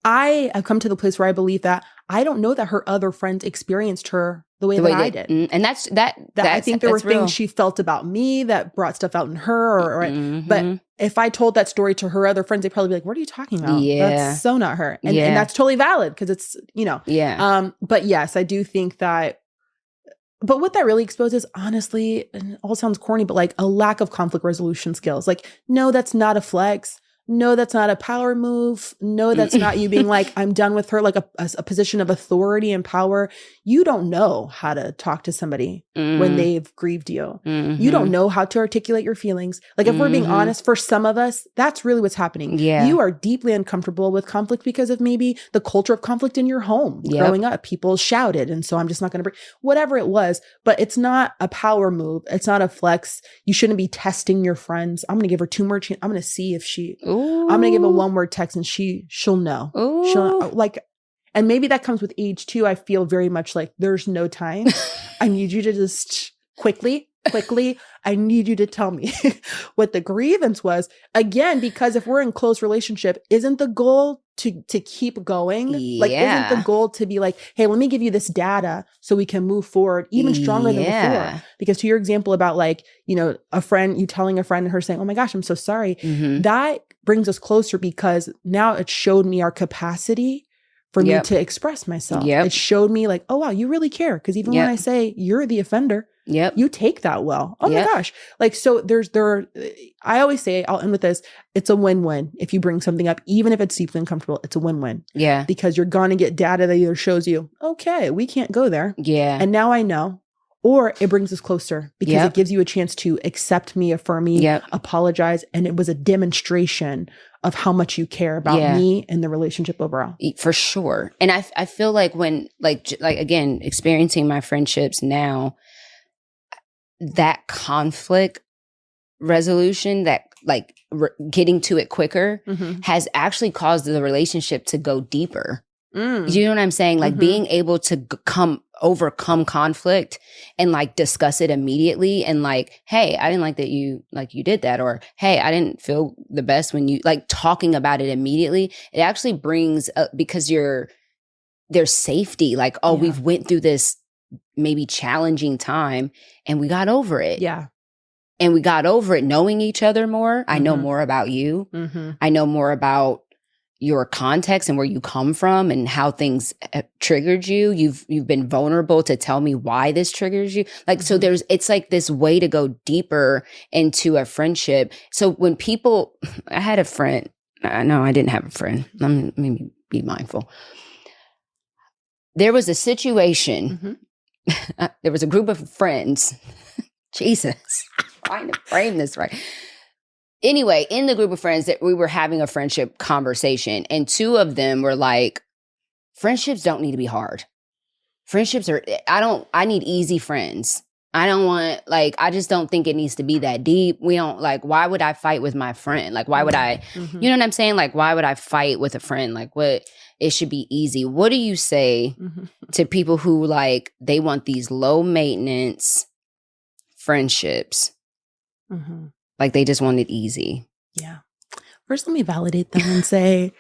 I have come to the place where I believe that I don't know that her other friends experienced her the way that I did. And that's I think there were things she felt about me that brought stuff out in her. But if I told that story to her other friends, they'd probably be like, what are you talking about? Yeah. That's so not her. And that's totally valid because it's, Yeah. But yes, I do think that. But what that really exposes, honestly, and it all sounds corny, but like a lack of conflict resolution skills. Like, no, that's not a flex. No, that's not a power move. No, that's not you being like, I'm done with her, like a position of authority and power. You don't know how to talk to somebody when they've grieved you. You don't know how to articulate your feelings. Like if we're being honest, for some of us, that's really what's happening. Yeah. You are deeply uncomfortable with conflict because of maybe the culture of conflict in your home. Growing up, people shouted. And so I'm just not going to bring whatever it was, but it's not a power move. It's not a flex. You shouldn't be testing your friends. I'm going to give her 2 more chances. I'm going to see if she... I'm going to give a 1-word text and she'll know. She'll like, and maybe that comes with age too. I feel very much like there's no time. I need you to just quickly, I need you to tell me what the grievance was. Again, because if we're in close relationship, isn't the goal to keep going? Like, isn't the goal to be like, hey, let me give you this data so we can move forward even stronger than before? Because to your example about like, a friend, you telling a friend and her saying, oh my gosh, I'm so sorry. That brings us closer because now it showed me our capacity for me to express myself. It showed me like, oh wow, you really care. Because even when I say you're the offender, you take that well. Oh my gosh. Like, so I always say, I'll end with this. It's a win-win. If you bring something up, even if it's deeply uncomfortable, it's a win-win. Yeah. Because you're going to get data that either shows you, okay, we can't go there. Yeah. And now I know. Or it brings us closer because it gives you a chance to accept me, affirm me, apologize. And it was a demonstration of how much you care about me and the relationship overall. For sure. And I feel like when, like again, experiencing my friendships now, that conflict resolution, that like getting to it quicker has actually caused the relationship to go deeper. You know what I'm saying? Like being able to overcome conflict and like discuss it immediately and like, hey, I didn't like that you did that, or hey, I didn't feel the best when you like talking about it immediately. It actually brings because there's safety. Like, oh, we've went through this maybe challenging time and we got over it. Yeah. And we got over it knowing each other more. I know more about you. I know more about your context and where you come from and how things triggered you. You've been vulnerable to tell me why this triggers you. Like, so it's like this way to go deeper into a friendship. So when I had a friend, no, I didn't have a friend. Let me be mindful. There was a situation, there was a group of friends. Jesus, I'm trying to frame this right. Anyway, in the group of friends that we were having a friendship conversation, and 2 of them were like, friendships don't need to be hard. Friendships I need easy friends. I don't want, like, I just don't think it needs to be that deep. We don't, like, why would I fight with my friend? Like, why would I, you know what I'm saying? Like, why would I fight with a friend? Like, it should be easy. What do you say to people who, like, they want these low maintenance friendships? Like they just want it easy. Yeah. First, let me validate them and say,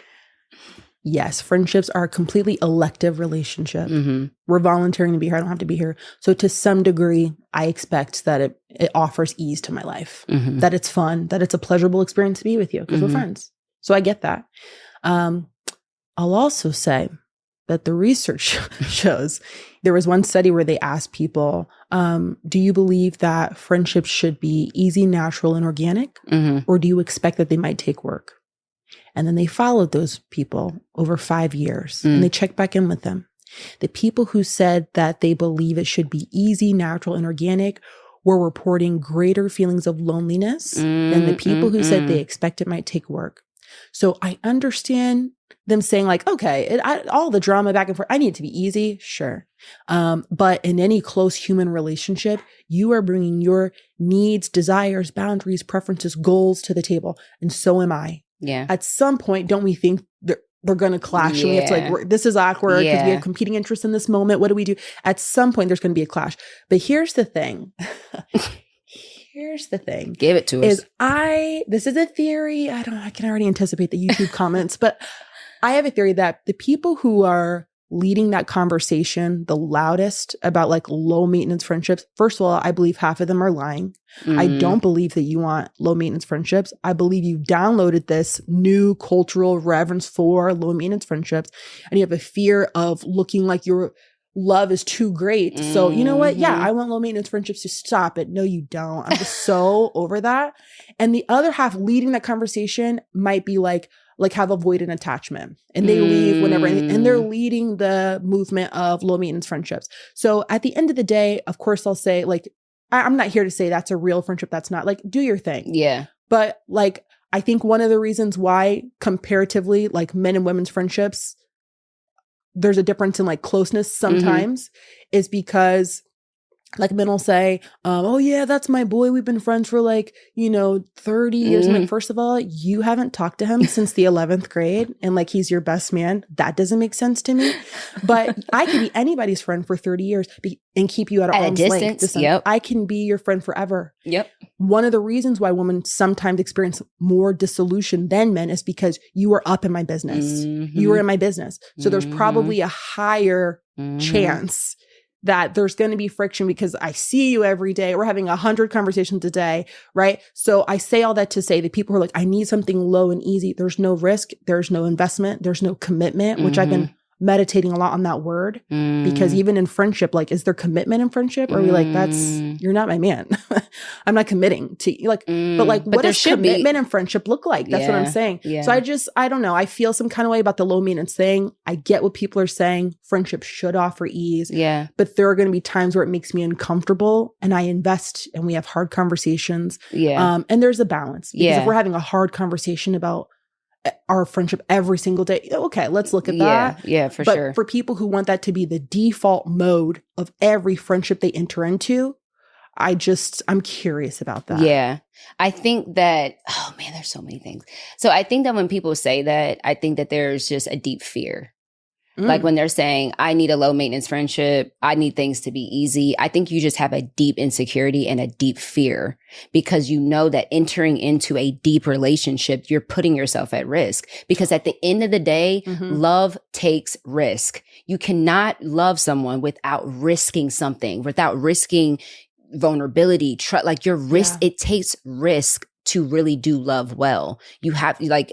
yes, friendships are a completely elective relationship. We're volunteering to be here. I don't have to be here. So to some degree, I expect that it offers ease to my life, that it's fun, that it's a pleasurable experience to be with you because we're friends. So I get that. I'll also say that the research shows, there was one study where they asked people, do you believe that friendships should be easy, natural, and organic? Or do you expect that they might take work? And then they followed those people over 5 years and they checked back in with them. The people who said that they believe it should be easy, natural, and organic were reporting greater feelings of loneliness than the people who said they expect it might take work. So I understand them saying like, okay, all the drama back and forth, I need it to be easy. Sure. But in any close human relationship, you are bringing your needs, desires, boundaries, preferences, goals to the table. And so am I. Yeah. At some point, don't we think they're going to clash and we have to like, this is awkward because we have competing interests in this moment. What do we do? At some point, there's going to be a clash. But here's the thing. here's the thing. Give it to us. This is a theory. I can already anticipate the YouTube comments, but I have a theory that the people who are leading that conversation the loudest about like low maintenance friendships, first of all, I believe half of them are lying. I don't believe that you want low maintenance friendships. I believe you downloaded this new cultural reverence for low maintenance friendships, and you have a fear of looking like your love is too great. So you know what? Yeah, I want low maintenance friendships to stop it. No, you don't. I'm just so over that. And the other half leading that conversation might be like have avoidant attachment, and they leave whenever, and they're leading the movement of low maintenance friendships. So at the end of the day, of course, I'll say like, I'm not here to say that's a real friendship. That's not, like, do your thing. Yeah. But like, I think one of the reasons why comparatively like men and women's friendships, there's a difference in like closeness sometimes is because like men will say, oh yeah, that's my boy. We've been friends for like, 30 years. I'm like, first of all, you haven't talked to him since the 11th grade and like he's your best man. That doesn't make sense to me. But I could be anybody's friend for 30 years and keep you at arm's length. Yep. I can be your friend forever. Yep. One of the reasons why women sometimes experience more dissolution than men is because you are up in my business. You are in my business. So there's probably a higher chance that there's going to be friction because I see you every day. We're having 100 conversations a day, right? So I say all that to say that people who are like, I need something low and easy. There's no risk. There's no investment. There's no commitment, which I've been meditating a lot on that word because even in friendship, like, is there commitment in friendship? Or are we like, you're not my man. I'm not committing to you. Like, but like, what does commitment and friendship look like? That's what I'm saying. Yeah. So I don't know. I feel some kind of way about the low maintenance thing. I get what people are saying. Friendship should offer ease. Yeah. But there are going to be times where it makes me uncomfortable and I invest and we have hard conversations. Yeah. And there's a balance because if we're having a hard conversation about our friendship every single day, okay, let's look at that. Yeah, for sure. But for people who want that to be the default mode of every friendship they enter into, I'm curious about that. Yeah. I think that, oh man, there's so many things. So I think that when people say that, I think that there's just a deep fear. Like when they're saying, I need a low maintenance friendship, I need things to be easy. I think you just have a deep insecurity and a deep fear because you know that entering into a deep relationship, you're putting yourself at risk because at the end of the day, love takes risk. You cannot love someone without risking something, without risking vulnerability, like your risk, it takes risk to really do love well. You have like,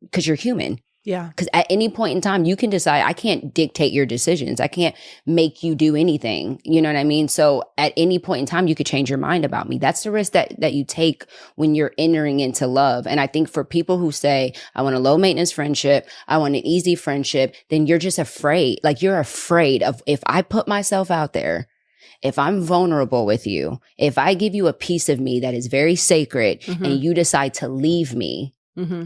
because you're human. Yeah. Because at any point in time, you can decide, I can't dictate your decisions. I can't make you do anything. You know what I mean? So at any point in time, you could change your mind about me. That's the risk that you take when you're entering into love. And I think for people who say, I want a low maintenance friendship, I want an easy friendship, then you're just afraid. Like you're afraid of if I put myself out there, if I'm vulnerable with you, if I give you a piece of me that is very sacred and you decide to leave me,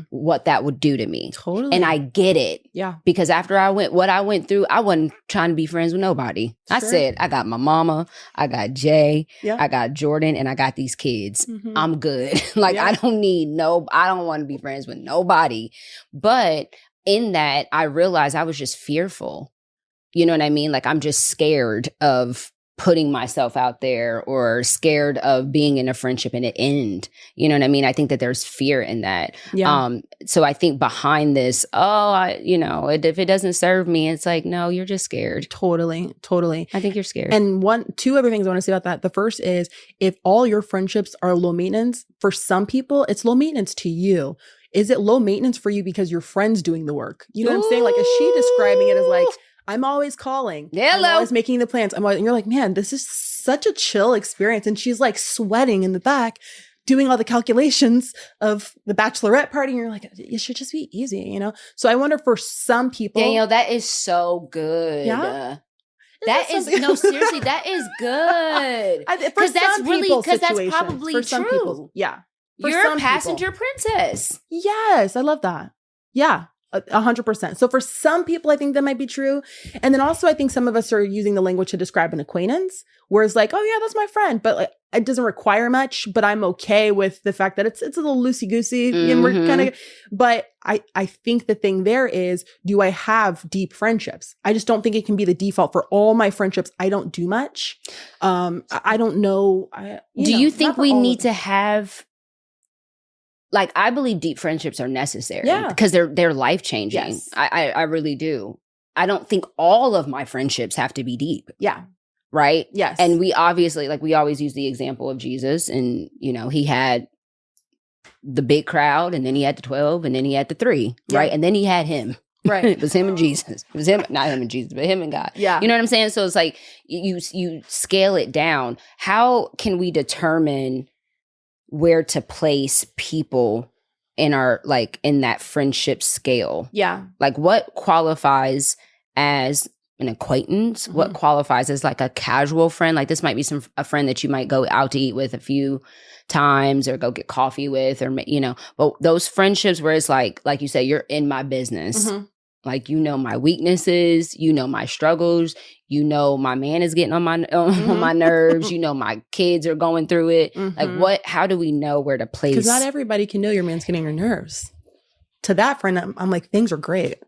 what that would do to me. Totally. And I get it. Yeah. Because after what I went through, I wasn't trying to be friends with nobody. Sure. I said, I got my mama, I got Jay, I got Jordan, and I got these kids. I'm good. I don't want to be friends with nobody. But in that, I realized I was just fearful. You know what I mean? Like I'm just scared of putting myself out there or scared of being in a friendship and it end. You know what I mean? I think that there's fear in that. Yeah. So I think behind this, if it doesn't serve me, it's like, no, you're just scared. Totally. I think you're scared. And two other things I want to say about that. The first is if all your friendships are low maintenance, for some people, it's low maintenance to you. Is it low maintenance for you because your friend's doing the work? You know what I'm saying? Like, is she describing it as like, I'm always calling. Hello. I'm always making the plans. And you're like, man, this is such a chill experience. And she's like sweating in the back, doing all the calculations of the bachelorette party. And you're like, it should just be easy, So I wonder for some people. Danielle, that is so good. Yeah. Seriously, that is good. Because that's probably for some true. People, yeah. You're a passenger princess. Yes. I love that. Yeah. 100%. So for some people, I think that might be true. And then also I think some of us are using the language to describe an acquaintance, whereas like, oh yeah, that's my friend, but like, it doesn't require much, but I'm okay with the fact that it's a little loosey-goosey and we're kind of, but I think the thing there is, do I have deep friendships? I just don't think it can be the default for all my friendships. I don't do much. I don't know. Do you think we need to have, like, I believe deep friendships are necessary because they're life-changing. Yes. I really do. I don't think all of my friendships have to be deep. Yeah. Right? Yes. And we obviously, like, we always use the example of Jesus, and, you know, he had the big crowd, and then he had the 12, and then he had the 3, right? And then he had him. Right. It was him and Jesus. It was him, not him and Jesus, but him and God. Yeah. You know what I'm saying? So it's like, you scale it down. How can we determine where to place people in our, like, in that friendship scale? Yeah. Like, what qualifies as an acquaintance? What qualifies as like a casual friend? Like, this might be a friend that you might go out to eat with a few times or go get coffee with, or, you know, but those friendships where it's like you say, you're in my business. Like, you know my weaknesses, you know my struggles, you know my man is getting on my on my nerves, you know my kids are going through it. Like, how do we know where to place? Because not everybody can know your man's getting on your nerves. To that friend, I'm like, things are great.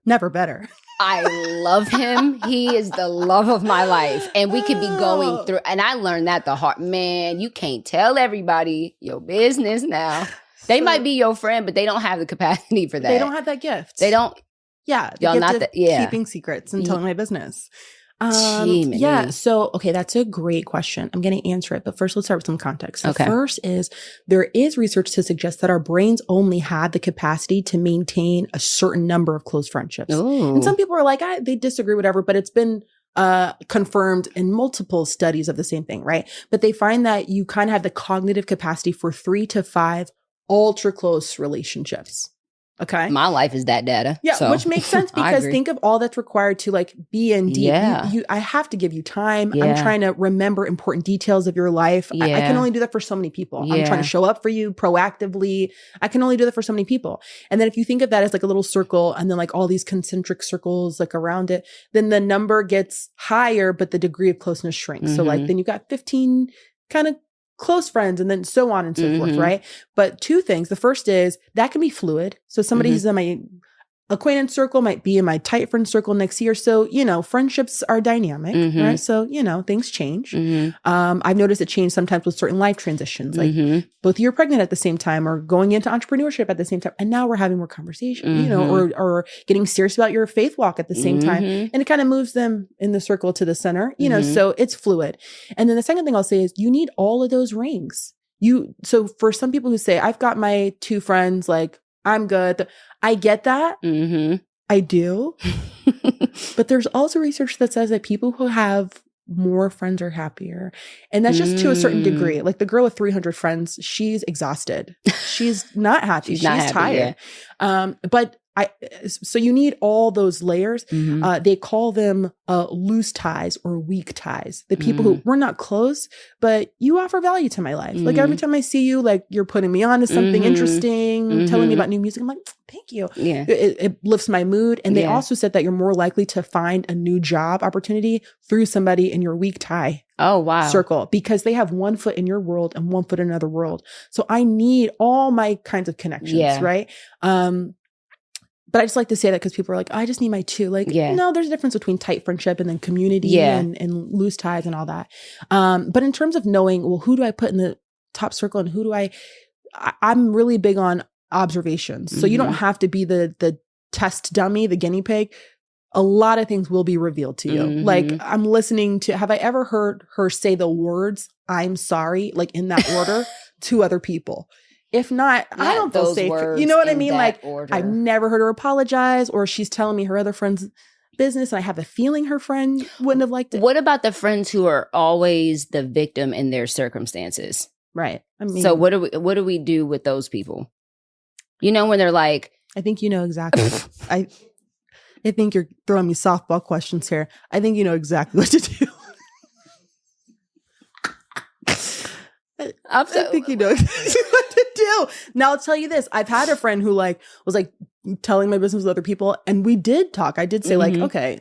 Never better. I love him. He is the love of my life. And we could be going through, and I learned that the hard, man, you can't tell everybody your business now. They might be your friend, but they don't have the capacity for that. They don't have that gift. They don't. Yeah. Y'all not that. Yeah. Keeping secrets and telling my business. Jiminy. Yeah. So, okay, that's a great question. I'm going to answer it. But first, let's start with some context. So first is, there is research to suggest that our brains only have the capacity to maintain a certain number of close friendships. Ooh. And some people are like, they disagree, whatever, but it's been confirmed in multiple studies of the same thing, right? But they find that you kind of have the cognitive capacity for 3 to 5 ultra close relationships. Okay. My life is that data. Yeah. So. Which makes sense because think of all that's required to like be in deep. Yeah. I have to give you time. Yeah. I'm trying to remember important details of your life. Yeah. I can only do that for so many people. Yeah. I'm trying to show up for you proactively. I can only do that for so many people. And then if you think of that as like a little circle and then like all these concentric circles like around it, then the number gets higher, but the degree of closeness shrinks. So like then you got 15 kind of close friends and then so on and so forth, right? But 2 things. The first is that can be fluid. So somebody who's in my acquaintance circle might be in my tight friend circle next year. So, you know, friendships are dynamic, right? So, you know, things change. I've noticed it change sometimes with certain life transitions. Like both of you are pregnant at the same time or going into entrepreneurship at the same time. And now we're having more conversation, you know, or getting serious about your faith walk at the same time. And it kind of moves them in the circle to the center, you know, so it's fluid. And then the second thing I'll say is you need all of those rings. So for some people who say, I've got my 2 friends, like, I'm good. I get that. I do. But there's also research that says that people who have more friends are happier. And that's just to a certain degree. Like the girl with 300 friends, she's exhausted. She's not happy. She's not happy, tired. Yeah. But so you need all those layers. They call them loose ties or weak ties. The people who we're not close, but you offer value to my life. Like every time I see you, like you're putting me on to something interesting, telling me about new music. I'm like, thank you. Yeah. It lifts my mood. And they also said that you're more likely to find a new job opportunity through somebody in your weak tie. Oh, wow. Circle, because they have 1 foot in your world and 1 foot in another world. So I need all my kinds of connections, right? But I just like to say that because people are like, oh, I just need my 2. Like, no, there's a difference between tight friendship and then community and loose ties and all that. But in terms of knowing, well, who do I put in the top circle and who do I'm really big on observations. So you don't have to be the test dummy, the guinea pig. A lot of things will be revealed to you. Like I'm listening to, have I ever heard her say the words, I'm sorry, like in that order to other people? If not, I don't feel safe. You know what I mean? Like order. I've never heard her apologize, or she's telling me her other friend's business and I have a feeling her friend wouldn't have liked it. What about the friends who are always the victim in their circumstances? Right. I mean, so what do we do with those people? You know, when they're like, I think you know exactly. I think you're throwing me softball questions here. I think you know exactly what to do. I think you know exactly what to do. Now I'll tell you this. I've had a friend who like was like, telling my business with other people. And we did talk. I did say like, okay,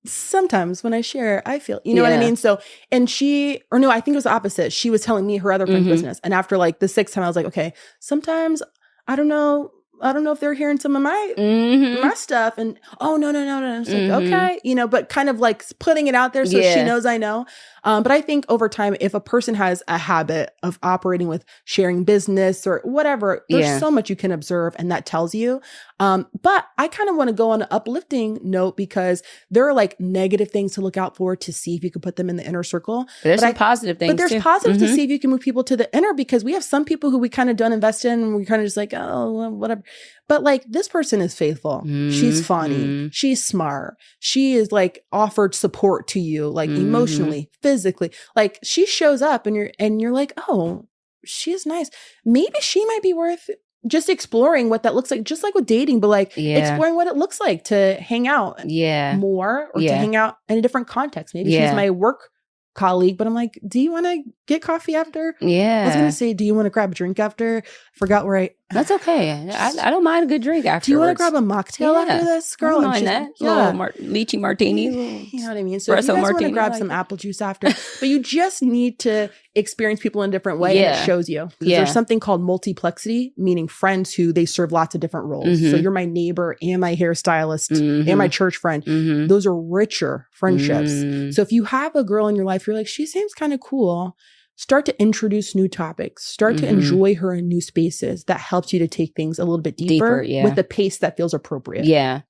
sometimes when I share, I feel, you know what I mean? So, and I think it was the opposite. She was telling me her other friend's business. And after like the 6th time, I was like, okay, sometimes I don't know if they're hearing some of my stuff. And no. It's like, okay, but kind of like putting it out there so she knows I know. But I think over time, if a person has a habit of operating with sharing business or whatever, there's so much you can observe and that tells you. But I kind of want to go on an uplifting note because there are like negative things to look out for to see if you can put them in the inner circle. But there's some positive things. But there's positive to see if you can move people to the inner, because we have some people who we kind of don't invest in and we kind of just like, oh, well, whatever. But like this person is faithful. She's funny. She's smart. She is like offered support to you, like emotionally, physically. Like she shows up and you're like, oh, she is nice. Maybe she might be worth just exploring what that looks like, just like with dating, but like exploring what it looks like to hang out more or to hang out in a different context. Maybe she's my work colleague, but I'm like, do you want to get coffee after? I was going to say, do you want to grab a drink after? Forgot where That's okay. I don't mind a good drink afterwards. Do you want to grab a mocktail after this, girl? I don't mind that. Little lychee martini. You know what I mean? So if you guys want to grab some apple juice after, but you just need to experience people in a different way and it shows you. There's something called multiplexity, meaning friends who they serve lots of different roles. So you're my neighbor and my hairstylist and my church friend. Those are richer friendships. So if you have a girl in your life, you're like, she seems kind of cool. Start to introduce new topics. Start to enjoy her in new spaces. That helps you to take things a little bit deeper with the pace that feels appropriate. Yeah.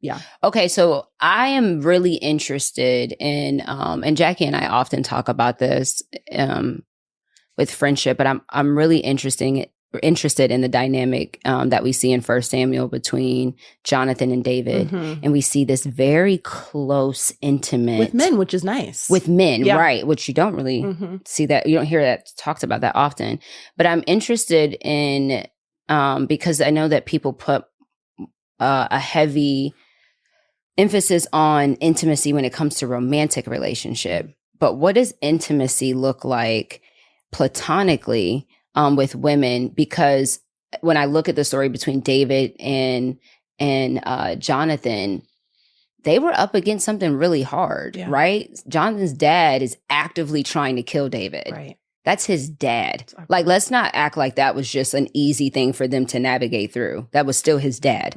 Okay, so I am really interested in, and Jackie and I often talk about this with friendship, but I'm really interested in the dynamic that we see in 1 Samuel between Jonathan and David. And we see this very close, intimate. With men, which is nice. With men, right. Which you don't really see that. You don't hear that talked about that often. But I'm interested in, because I know that people put a heavy emphasis on intimacy when it comes to romantic relationship. But what does intimacy look like platonically with women? Because when I look at the story between David and Jonathan, they were up against something really hard, right? Jonathan's dad is actively trying to kill David. Right. That's his dad. Like, let's not act like that was just an easy thing for them to navigate through. That was still his dad,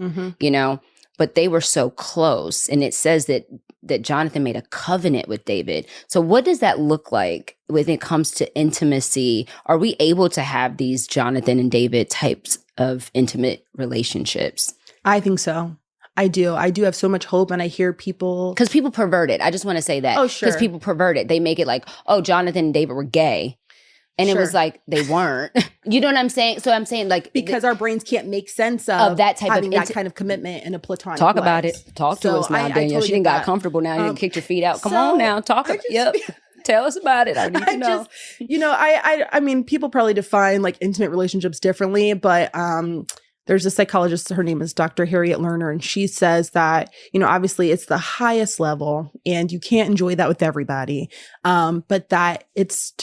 But they were so close. And it says that Jonathan made a covenant with David. So what does that look like when it comes to intimacy? Are we able to have these Jonathan and David types of intimate relationships? I think so. I do have so much hope, and I hear people... Because people pervert it. I just want to say that. Oh, sure. Because people pervert it. They make it like, oh, Jonathan and David were gay. And it was like, they weren't. You know what I'm saying? So I'm saying like... Because our brains can't make sense of that type having that kind of commitment in a platonic Talk life. about it. Talk to us now, Danielle. She didn't got comfortable now. You didn't kick your feet out. Come on now. Talk about it. Tell us about it. I need to know. I mean, people probably define like intimate relationships differently, but there's a psychologist, her name is Dr. Harriet Lerner, and she says that, obviously it's the highest level and you can't enjoy that with everybody. But that it's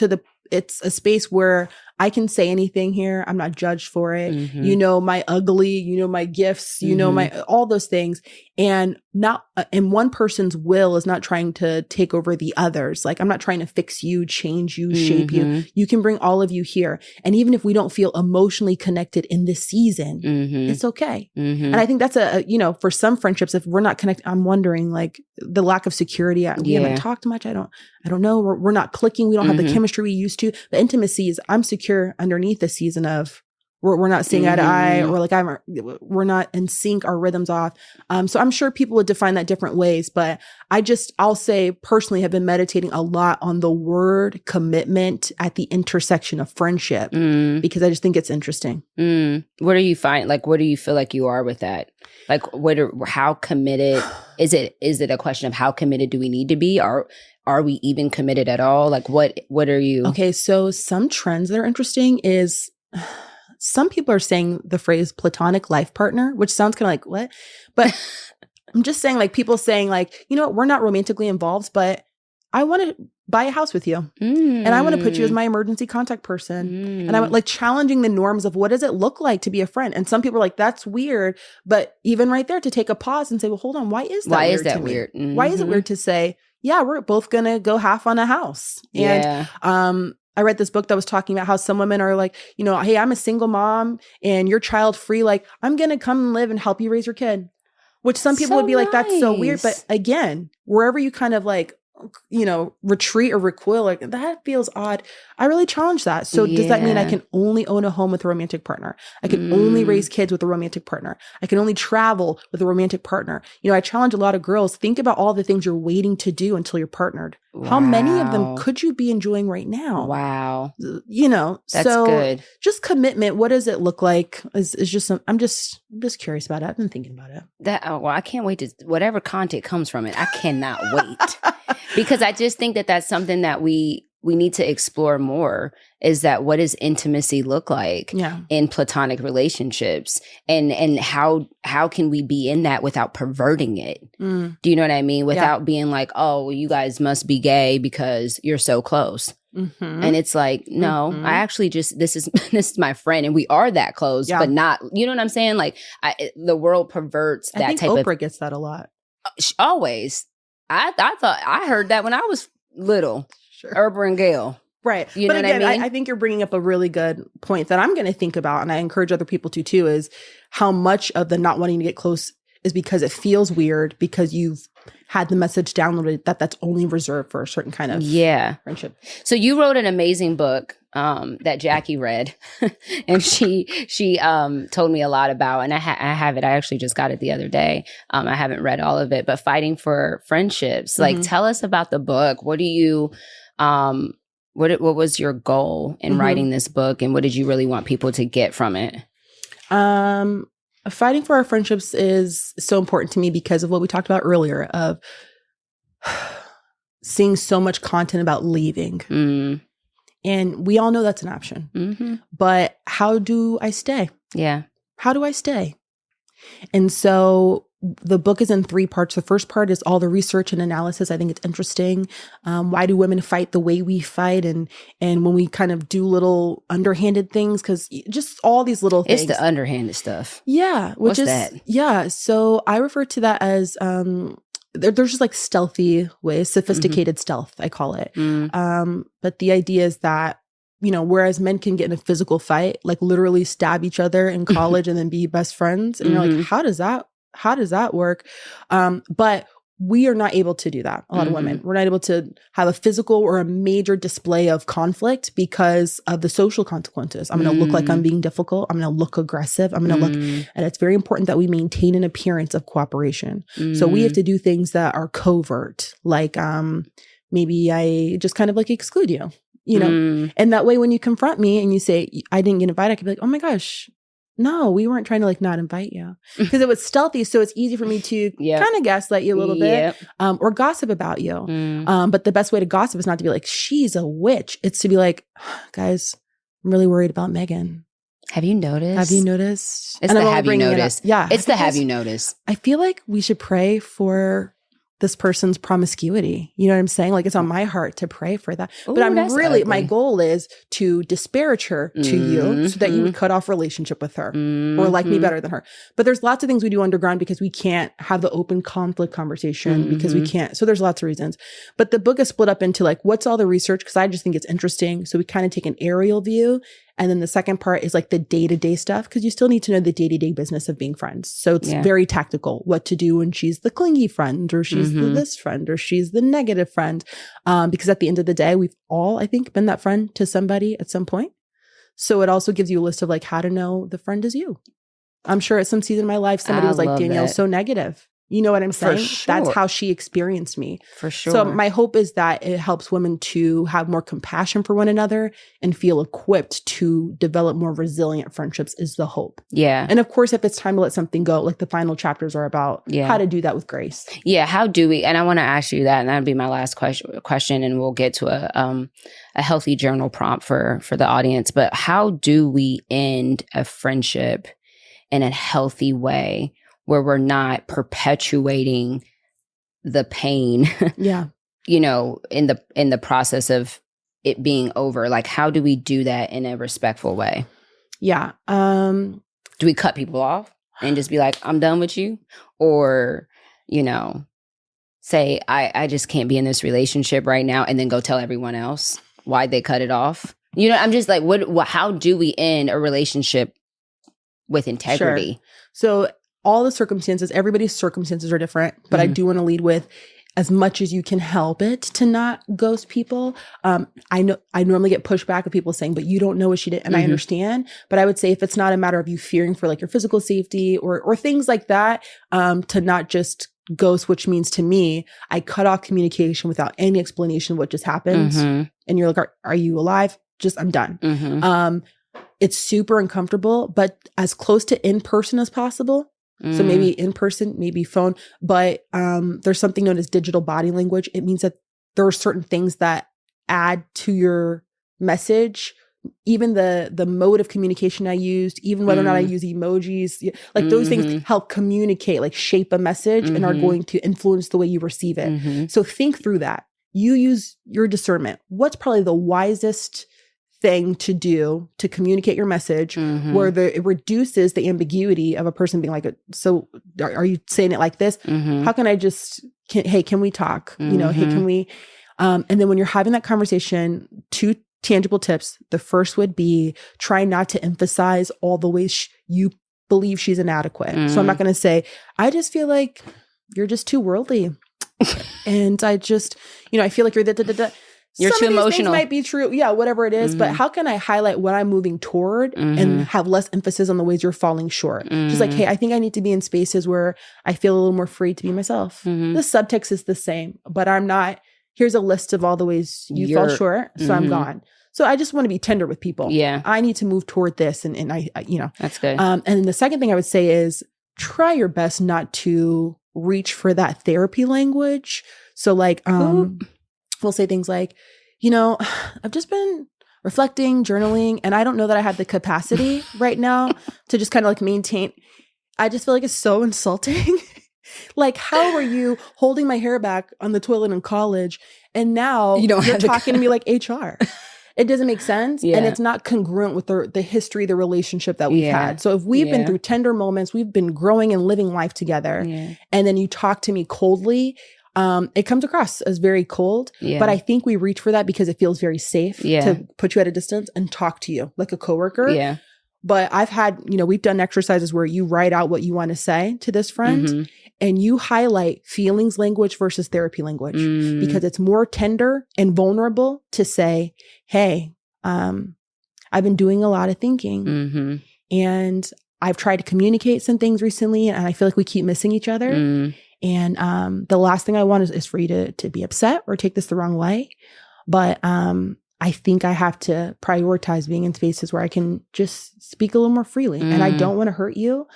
a space where I can say anything here. I'm not judged for it. My ugly, my gifts, my, all those things. And not, and one person's will is not trying to take over the others. Like, I'm not trying to fix you, change you, shape you. You can bring all of you here. And even if we don't feel emotionally connected in this season, it's okay. And I think that's for some friendships, if we're not connected, I'm wondering like the lack of security. We haven't talked much. I don't know. We're not clicking. We don't have the chemistry we used to. The intimacy is I'm secure underneath the season of we're not seeing eye to eye, or like we're not in sync, our rhythms off. So I'm sure people would define that different ways, but I'll say personally have been meditating a lot on the word commitment at the intersection of friendship, because I just think it's interesting. What do you find? Like, what do you feel like you are with that? Like, how committed is it? Is it a question of how committed do we need to be? Or are we even committed at all? Like, what are you? Okay. So some trends that are interesting is some people are saying the phrase platonic life partner, which sounds kind of like what? But I'm just saying, like, people saying like, we're not romantically involved, but I want to buy a house with you. And I want to put you as my emergency contact person. And I would like challenging the norms of what does it look like to be a friend? And some people are like, that's weird. But even right there to take a pause and say, well, hold on, why is that weird? Why is it weird to say, yeah, we're both going to go half on a house? And I read this book that was talking about how some women are like, you know, hey, I'm a single mom and you're child free. Like, I'm going to come and live and help you raise your kid. Which some people would be like, that's so weird. But again, wherever you kind of like, you know, retreat or recoil, like that feels odd. I really challenge that. So does that mean I can only own a home with a romantic partner? I can only raise kids with a romantic partner. I can only travel with a romantic partner. You know, I challenge a lot of girls, think about all the things you're waiting to do until you're partnered. Wow. How many of them could you be enjoying right now? Wow. You know, that's so good. Just commitment. What does it look like? Is just I'm just curious about it. I've been thinking about it. I can't wait to whatever content comes from it. I cannot wait. Because I just think that that's something that we need to explore more, is that what does intimacy look like in platonic relationships, and how can we be in that without perverting it? Do you know what I mean? Without being like, oh, well, you guys must be gay because you're so close. And it's like, no, I actually just, this is my friend and we are that close, but not, you know what I'm saying? Like the world perverts that I think Oprah gets that a lot. Always. I thought I heard that when I was little. Sure. Oprah and Gail. Right. You but know again, what I mean? I think you're bringing up a really good point that I'm going to think about. And I encourage other people to too, is how much of the not wanting to get close is because it feels weird because you've had the message downloaded that's only reserved for a certain kind of friendship. So you wrote an amazing book that Jackie read and she told me a lot about, and I have it. I actually just got it the other day. I haven't read all of it, but Fighting for Friendships. Like, tell us about the book. What do you, what was your goal in writing this book, and what did you really want people to get from it? Fighting for our friendships is so important to me because of what we talked about earlier of seeing so much content about leaving. And we all know that's an option. But how do I stay? Yeah. How do I stay? And so the book is in 3 parts. The first part is all the research and analysis. I think it's interesting. Why do women fight the way we fight? And when we kind of do little underhanded things, because just all these little things. It's the underhanded stuff. Yeah. What's that? Yeah. So I refer to that as there's just like stealthy ways, sophisticated stealth, I call it. But the idea is that, you know, whereas men can get in a physical fight, like literally stab each other in college and then be best friends. And you're like, how does that work? But we are not able to do that. A lot of women, we're not able to have a physical or a major display of conflict because of the social consequences. I'm going to look like I'm being difficult. I'm going to look aggressive. I'm going to look, and it's very important that we maintain an appearance of cooperation. So we have to do things that are covert, like maybe I just kind of like exclude you, you know, and that way when you confront me and you say, I didn't get invited, I could be like, oh my gosh, no, we weren't trying to like not invite you, because it was stealthy. So it's easy for me to kind of gaslight you a little bit, or gossip about you. But the best way to gossip is not to be like, she's a witch. It's to be like, guys, I'm really worried about Megan. Have you noticed? It's the have you noticed. Yeah. It's the have you noticed. I feel like we should pray for this person's promiscuity. You know what I'm saying? Like, it's on my heart to pray for that. Ooh, but I'm really, ugly. My goal is to disparage her to you so that you would cut off relationship with her or like me better than her. But there's lots of things we do underground because we can't have the open conflict conversation because we can't. So there's lots of reasons. But the book is split up into like, what's all the research? Because I just think it's interesting. So we kind of take an aerial view. And then the second part is like the day-to-day stuff, because you still need to know the day-to-day business of being friends. So it's very tactical, what to do when she's the clingy friend, or she's the this friend, or she's the negative friend. Because at the end of the day, we've all, I think, been that friend to somebody at some point. So it also gives you a list of like how to know the friend is you. I'm sure at some season of my life, somebody was like, Danielle's so negative. You know what I'm saying? Sure. That's how she experienced me. For sure. So my hope is that it helps women to have more compassion for one another and feel equipped to develop more resilient friendships is the hope. Yeah. And of course, if it's time to let something go, like the final chapters are about how to do that with grace. Yeah. How do we, and I want to ask you that, and that'd be my last question, and we'll get to a healthy journal prompt for the audience. But how do we end a friendship in a healthy way, where we're not perpetuating the pain you know, in the process of it being over? Like, how do we do that in a respectful way? Yeah. Do we cut people off and just be like, I'm done with you? Or, you know, say, I just can't be in this relationship right now, and then go tell everyone else why they cut it off? You know, I'm just like, how do we end a relationship with integrity? Sure. So all the circumstances, everybody's circumstances are different, but I do want to lead with, as much as you can help it to not ghost people. I know I normally get pushback of people saying, but you don't know what she did. And I understand, but I would say if it's not a matter of you fearing for like your physical safety or things like that, to not just ghost, which means to me, I cut off communication without any explanation of what just happened. And you're like, are you alive? I'm done. It's super uncomfortable, but as close to in person as possible. So maybe in person, maybe phone, but there's something known as digital body language. It means that there are certain things that add to your message. Even the mode of communication I used, even whether or not I use emojis, like those things help communicate, like shape a message and are going to influence the way you receive it. So think through that. You use your discernment. What's probably the wisest thing to do to communicate your message where it reduces the ambiguity of a person being like, so are you saying it like this? How can I hey, can we talk? You know, hey, can we? And then when you're having that conversation, 2 tangible tips. The first would be try not to emphasize all the ways you believe she's inadequate. So I'm not going to say, I just feel like you're just too worldly. And I just, you know, I feel like you're You're some too of these emotional. Things might be true. Yeah, whatever it is. But how can I highlight what I'm moving toward and have less emphasis on the ways you're falling short? Just like, hey, I think I need to be in spaces where I feel a little more free to be myself. The subtext is the same, but I'm not, here's a list of all the ways you fall short. So I'm gone. So I just want to be tender with people. Yeah. I need to move toward this. And I you know. That's good. And then the second thing I would say is try your best not to reach for that therapy language. So like, we'll say things like, you know, I've just been reflecting, journaling, and I don't know that I have the capacity right now to just kind of like maintain. I just feel like it's so insulting. Like, how are you holding my hair back on the toilet in college and now you're talking to me like HR? It doesn't make sense. And it's not congruent with the history, the relationship that we've had. So if we've been through tender moments, we've been growing and living life together, and then you talk to me coldly, it comes across as very cold, but I think we reach for that because it feels very safe to put you at a distance and talk to you like a coworker. But I've had, you know, we've done exercises where you write out what you want to say to this friend and you highlight feelings language versus therapy language because it's more tender and vulnerable to say, hey, I've been doing a lot of thinking and I've tried to communicate some things recently and I feel like we keep missing each other. And the last thing I want is for you to be upset or take this the wrong way. But I think I have to prioritize being in spaces where I can just speak a little more freely. And I don't want to hurt you.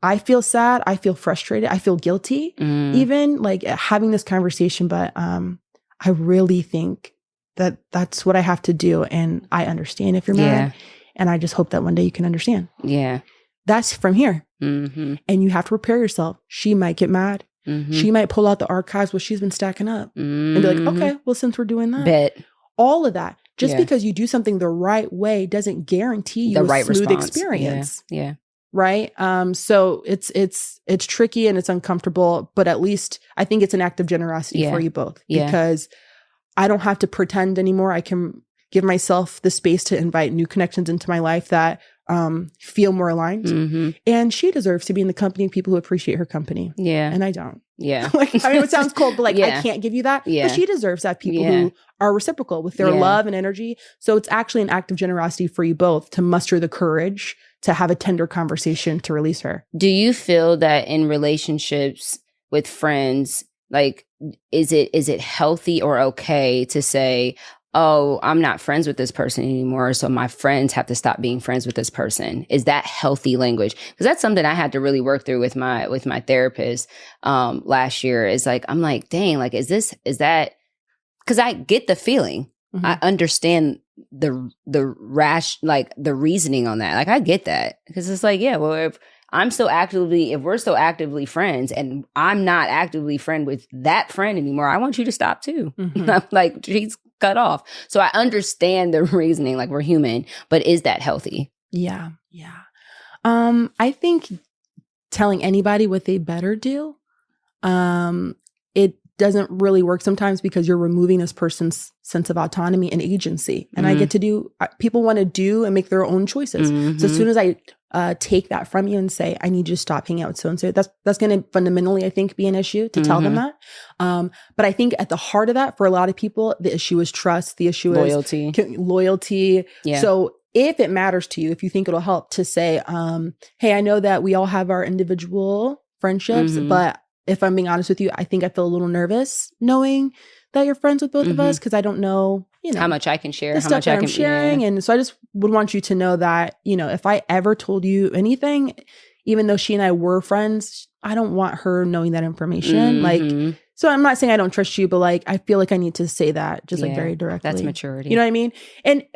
I feel sad. I feel frustrated. I feel guilty, even like having this conversation. But I really think that that's what I have to do. And I understand if you're mad. And I just hope that one day you can understand. That's from here. And you have to prepare yourself. She might get mad. She might pull out the archives what she's been stacking up and be like, okay, well, since we're doing that, all of that, just because you do something the right way doesn't guarantee you a smooth experience. Right. So it's tricky and it's uncomfortable, but at least I think it's an act of generosity for you both because I don't have to pretend anymore. I can give myself the space to invite new connections into my life that feel more aligned. And she deserves to be in the company of people who appreciate her company. And I don't. Like, I mean, it sounds cold, but like, I can't give you that. But she deserves to have people who are reciprocal with their love and energy. So it's actually an act of generosity for you both to muster the courage to have a tender conversation to release her. Do you feel that in relationships with friends, like, is it healthy or okay to say, oh, I'm not friends with this person anymore, so my friends have to stop being friends with this person? Is that healthy language? Because that's something I had to really work through with my therapist last year. Is like, I'm like, dang, like, is that? Because I get the feeling, I understand the reasoning on that. Like, I get that because it's like, yeah, well, if if we're so actively friends and I'm not actively friend with that friend anymore, I want you to stop too. Like, she's cut off. So I understand the reasoning, like, we're human, but is that healthy? Yeah. I think telling anybody what they better do, it doesn't really work sometimes because you're removing this person's sense of autonomy and agency. And I get to do, people want to do and make their own choices. So as soon as I take that from you and say, I need you to stop hanging out with so-and-so, that's going to fundamentally, I think, be an issue to tell them that. But I think at the heart of that, for a lot of people, the issue is trust. The issue Loyalty. is loyalty. Yeah. So if it matters to you, if you think it'll help to say, hey, I know that we all have our individual friendships, but if I'm being honest with you, I think I feel a little nervous knowing that you're friends with both of us, because I don't know, how much I can share, the how stuff much that I can I'm sharing. And so I just would want you to know that, if I ever told you anything, even though she and I were friends, I don't want her knowing that information. Like, so I'm not saying I don't trust you, but like, I feel like I need to say that just like very directly. That's maturity. You know what I mean?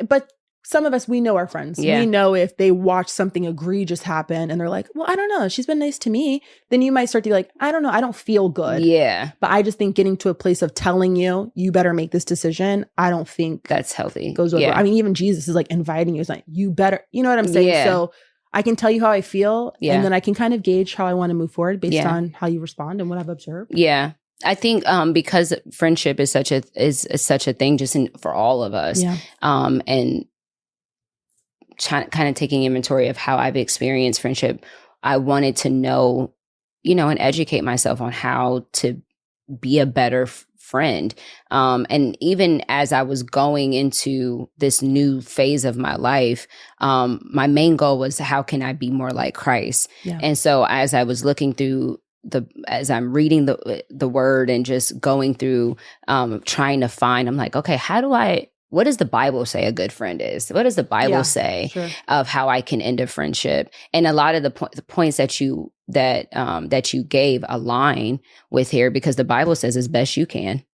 But some of us, we know our friends. Yeah. We know if they watch something egregious happen and they're like, well, I don't know, she's been nice to me. Then you might start to be like, I don't know, I don't feel good. Yeah. But I just think getting to a place of telling you better make this decision, I don't think that's healthy. Goes over. Yeah. I mean, even Jesus is like inviting you. It's like, you better, you know what I'm saying? Yeah. So I can tell you how I feel. Yeah. And then I can kind of gauge how I want to move forward based on how you respond and what I've observed. Yeah. I think because friendship is such a thing just for all of us. Yeah. And kind of taking inventory of how I've experienced friendship, I wanted to know, and educate myself on how to be a better friend. And even as I was going into this new phase of my life, my main goal was, how can I be more like Christ? Yeah. And so as I was looking through as I'm reading the word and just going through, trying to find, I'm like, okay, what does the Bible say a good friend is? What does the Bible say of how I can end a friendship? And a lot of the points that you gave align with here, because the Bible says as best you can,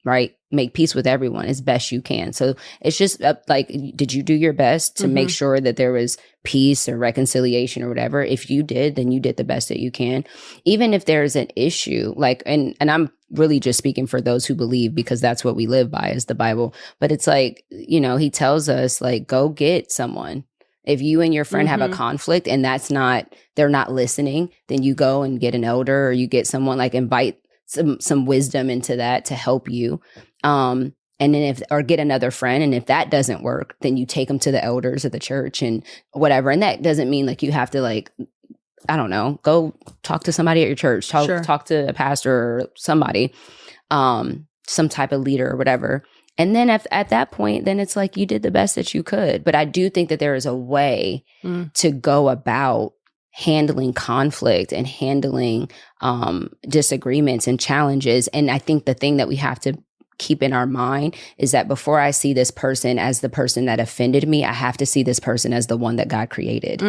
right? Make peace with everyone as best you can. So it's just like, did you do your best to make sure that there was peace or reconciliation or whatever? If you did, then you did the best that you can. Even if there's an issue, like, and I'm really just speaking for those who believe, because that's what we live by, is the Bible. But it's like, he tells us, like, go get someone. If you and your friend have a conflict and they're not listening, then you go and get an elder, or you get someone, like, invite some wisdom into that to help you. And then or get another friend. And if that doesn't work, then you take them to the elders of the church and whatever. And that doesn't mean like you have to, like, I don't know, go talk to somebody at your church, talk to a pastor or somebody, some type of leader or whatever. And then at that point, then it's like you did the best that you could. But I do think that there is a way to go about handling conflict and handling disagreements and challenges. And I think the thing that we have to keep in our mind is that before I see this person as the person that offended me, I have to see this person as the one that God created.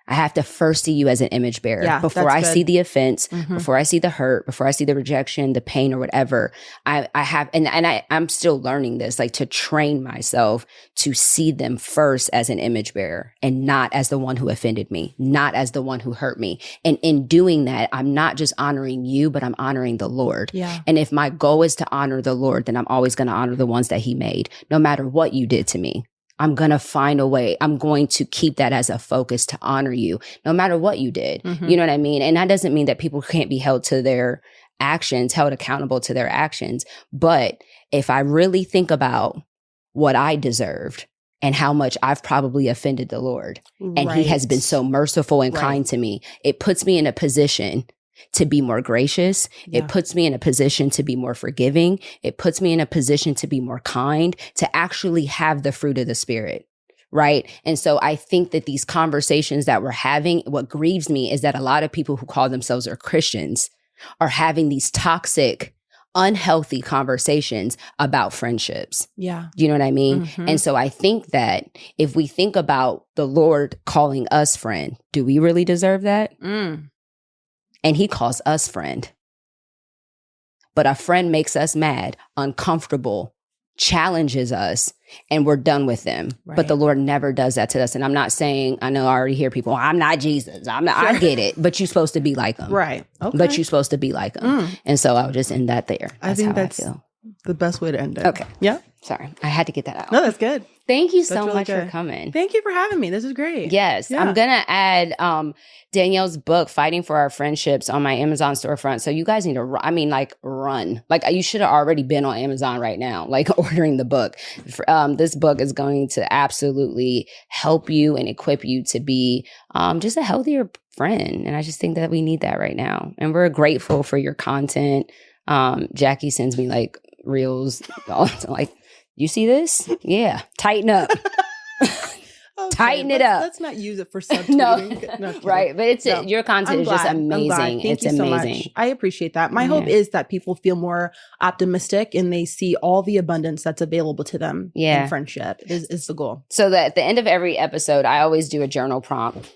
I have to first see you as an image bearer before I see the offense, before I see the hurt, before I see the rejection, the pain or whatever. I'm still learning this, like, to train myself to see them first as an image bearer and not as the one who offended me, not as the one who hurt me. And in doing that, I'm not just honoring you, but I'm honoring the Lord. Yeah. And if my goal is to honor the Lord, then I'm always going to honor the ones that he made, no matter what you did to me. I'm going to find a way. I'm going to keep that as a focus to honor you, no matter what you did. You know what I mean? And that doesn't mean that people can't be held accountable to their actions. But if I really think about what I deserved and how much I've probably offended the Lord, and he has been so merciful and kind to me, it puts me in a position to be more gracious. Yeah. It puts me in a position to be more forgiving. It puts me in a position to be more kind, to actually have the fruit of the Spirit. Right. And so I think that these conversations that we're having, what grieves me is that a lot of people who call themselves are Christians are having these toxic, unhealthy conversations about friendships. Yeah. Do you know what I mean? And so I think that if we think about the Lord calling us friend, do we really deserve that? And he calls us friend. But a friend makes us mad, uncomfortable, challenges us and we're done with them. Right. But the Lord never does that to us. And I'm not saying, I know I already hear people, I'm not Jesus. I get it. But you're supposed to be like him. Right. Okay. But you're supposed to be like him. And so I'll just end that there. I think that's I feel. The best way to end it. Okay. Yeah. Sorry. I had to get that out. No, that's good. Thank you so really much good. for coming. Thank you for having me. This is great. Yes. Yeah. I'm going to add Danielle's book, Fighting for Our Friendships, on my Amazon storefront. So you guys need to, run. Like you should have already been on Amazon right now, like ordering the book. This book is going to absolutely help you and equip you to be just a healthier friend. And I just think that we need that right now. And we're grateful for your content. Jackie sends me like reels, like, you see this? Yeah. Tighten up. Okay, tighten it up. Let's not use it for subtweeting. No, right. But your content is just amazing. Thank you so much. I appreciate that. My hope is that people feel more optimistic and they see all the abundance that's available to them in friendship is the goal. So that at the end of every episode, I always do a journal prompt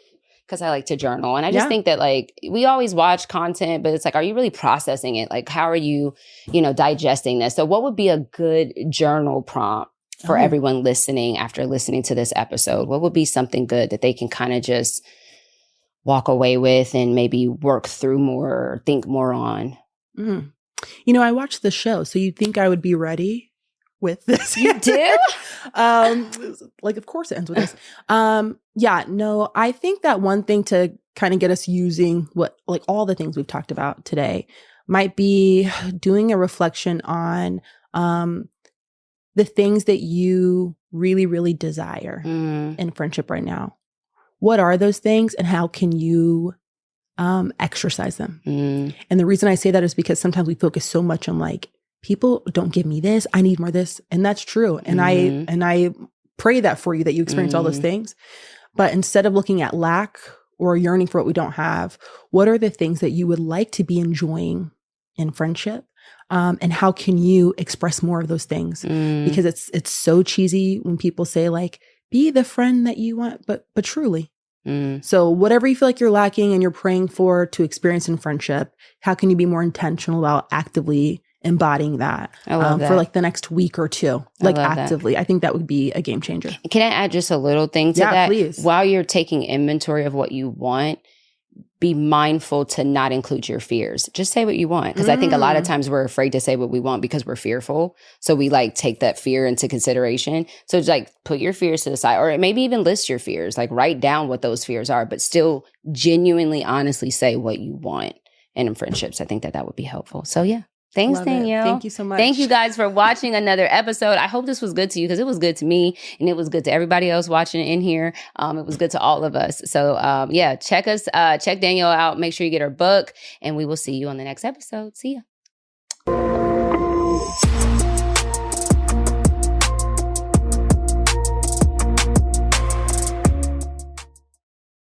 because I like to journal. And I just think that like we always watch content, but it's like, are you really processing it? Like, how are you, digesting this? So what would be a good journal prompt for everyone listening after listening to this episode? What would be something good that they can kind of just walk away with and maybe work through more or think more on? Mm-hmm. I watched the show, so you'd think I would be ready with this. You do? Of course it ends with this. I think that one thing to kind of get us using all the things we've talked about today might be doing a reflection on the things that you really, really desire in friendship right now. What are those things and how can you exercise them? And the reason I say that is because sometimes we focus so much on like, people don't give me this, I need more of this. And that's true. And I pray that for you, that you experience all those things. But instead of looking at lack or yearning for what we don't have, what are the things that you would like to be enjoying in friendship? And how can you express more of those things? Because it's so cheesy when people say like, be the friend that you want, but truly. So whatever you feel like you're lacking and you're praying for to experience in friendship, how can you be more intentional about actively embodying that, for like the next week or two, like actively? I think that would be a game changer. Can I add just a little thing to that? Please. While you're taking inventory of what you want, be mindful to not include your fears. Just say what you want. Because I think a lot of times we're afraid to say what we want because we're fearful. So we like take that fear into consideration. So it's like put your fears to the side, or maybe even list your fears, like write down what those fears are, but still genuinely, honestly say what you want. And in friendships, I think that would be helpful. So yeah. Thanks, Danielle. Thank you so much. Thank you guys for watching another episode. I hope this was good to you because it was good to me and it was good to everybody else watching in here. It was good to all of us. So check Danielle out. Make sure you get her book and we will see you on the next episode. See ya.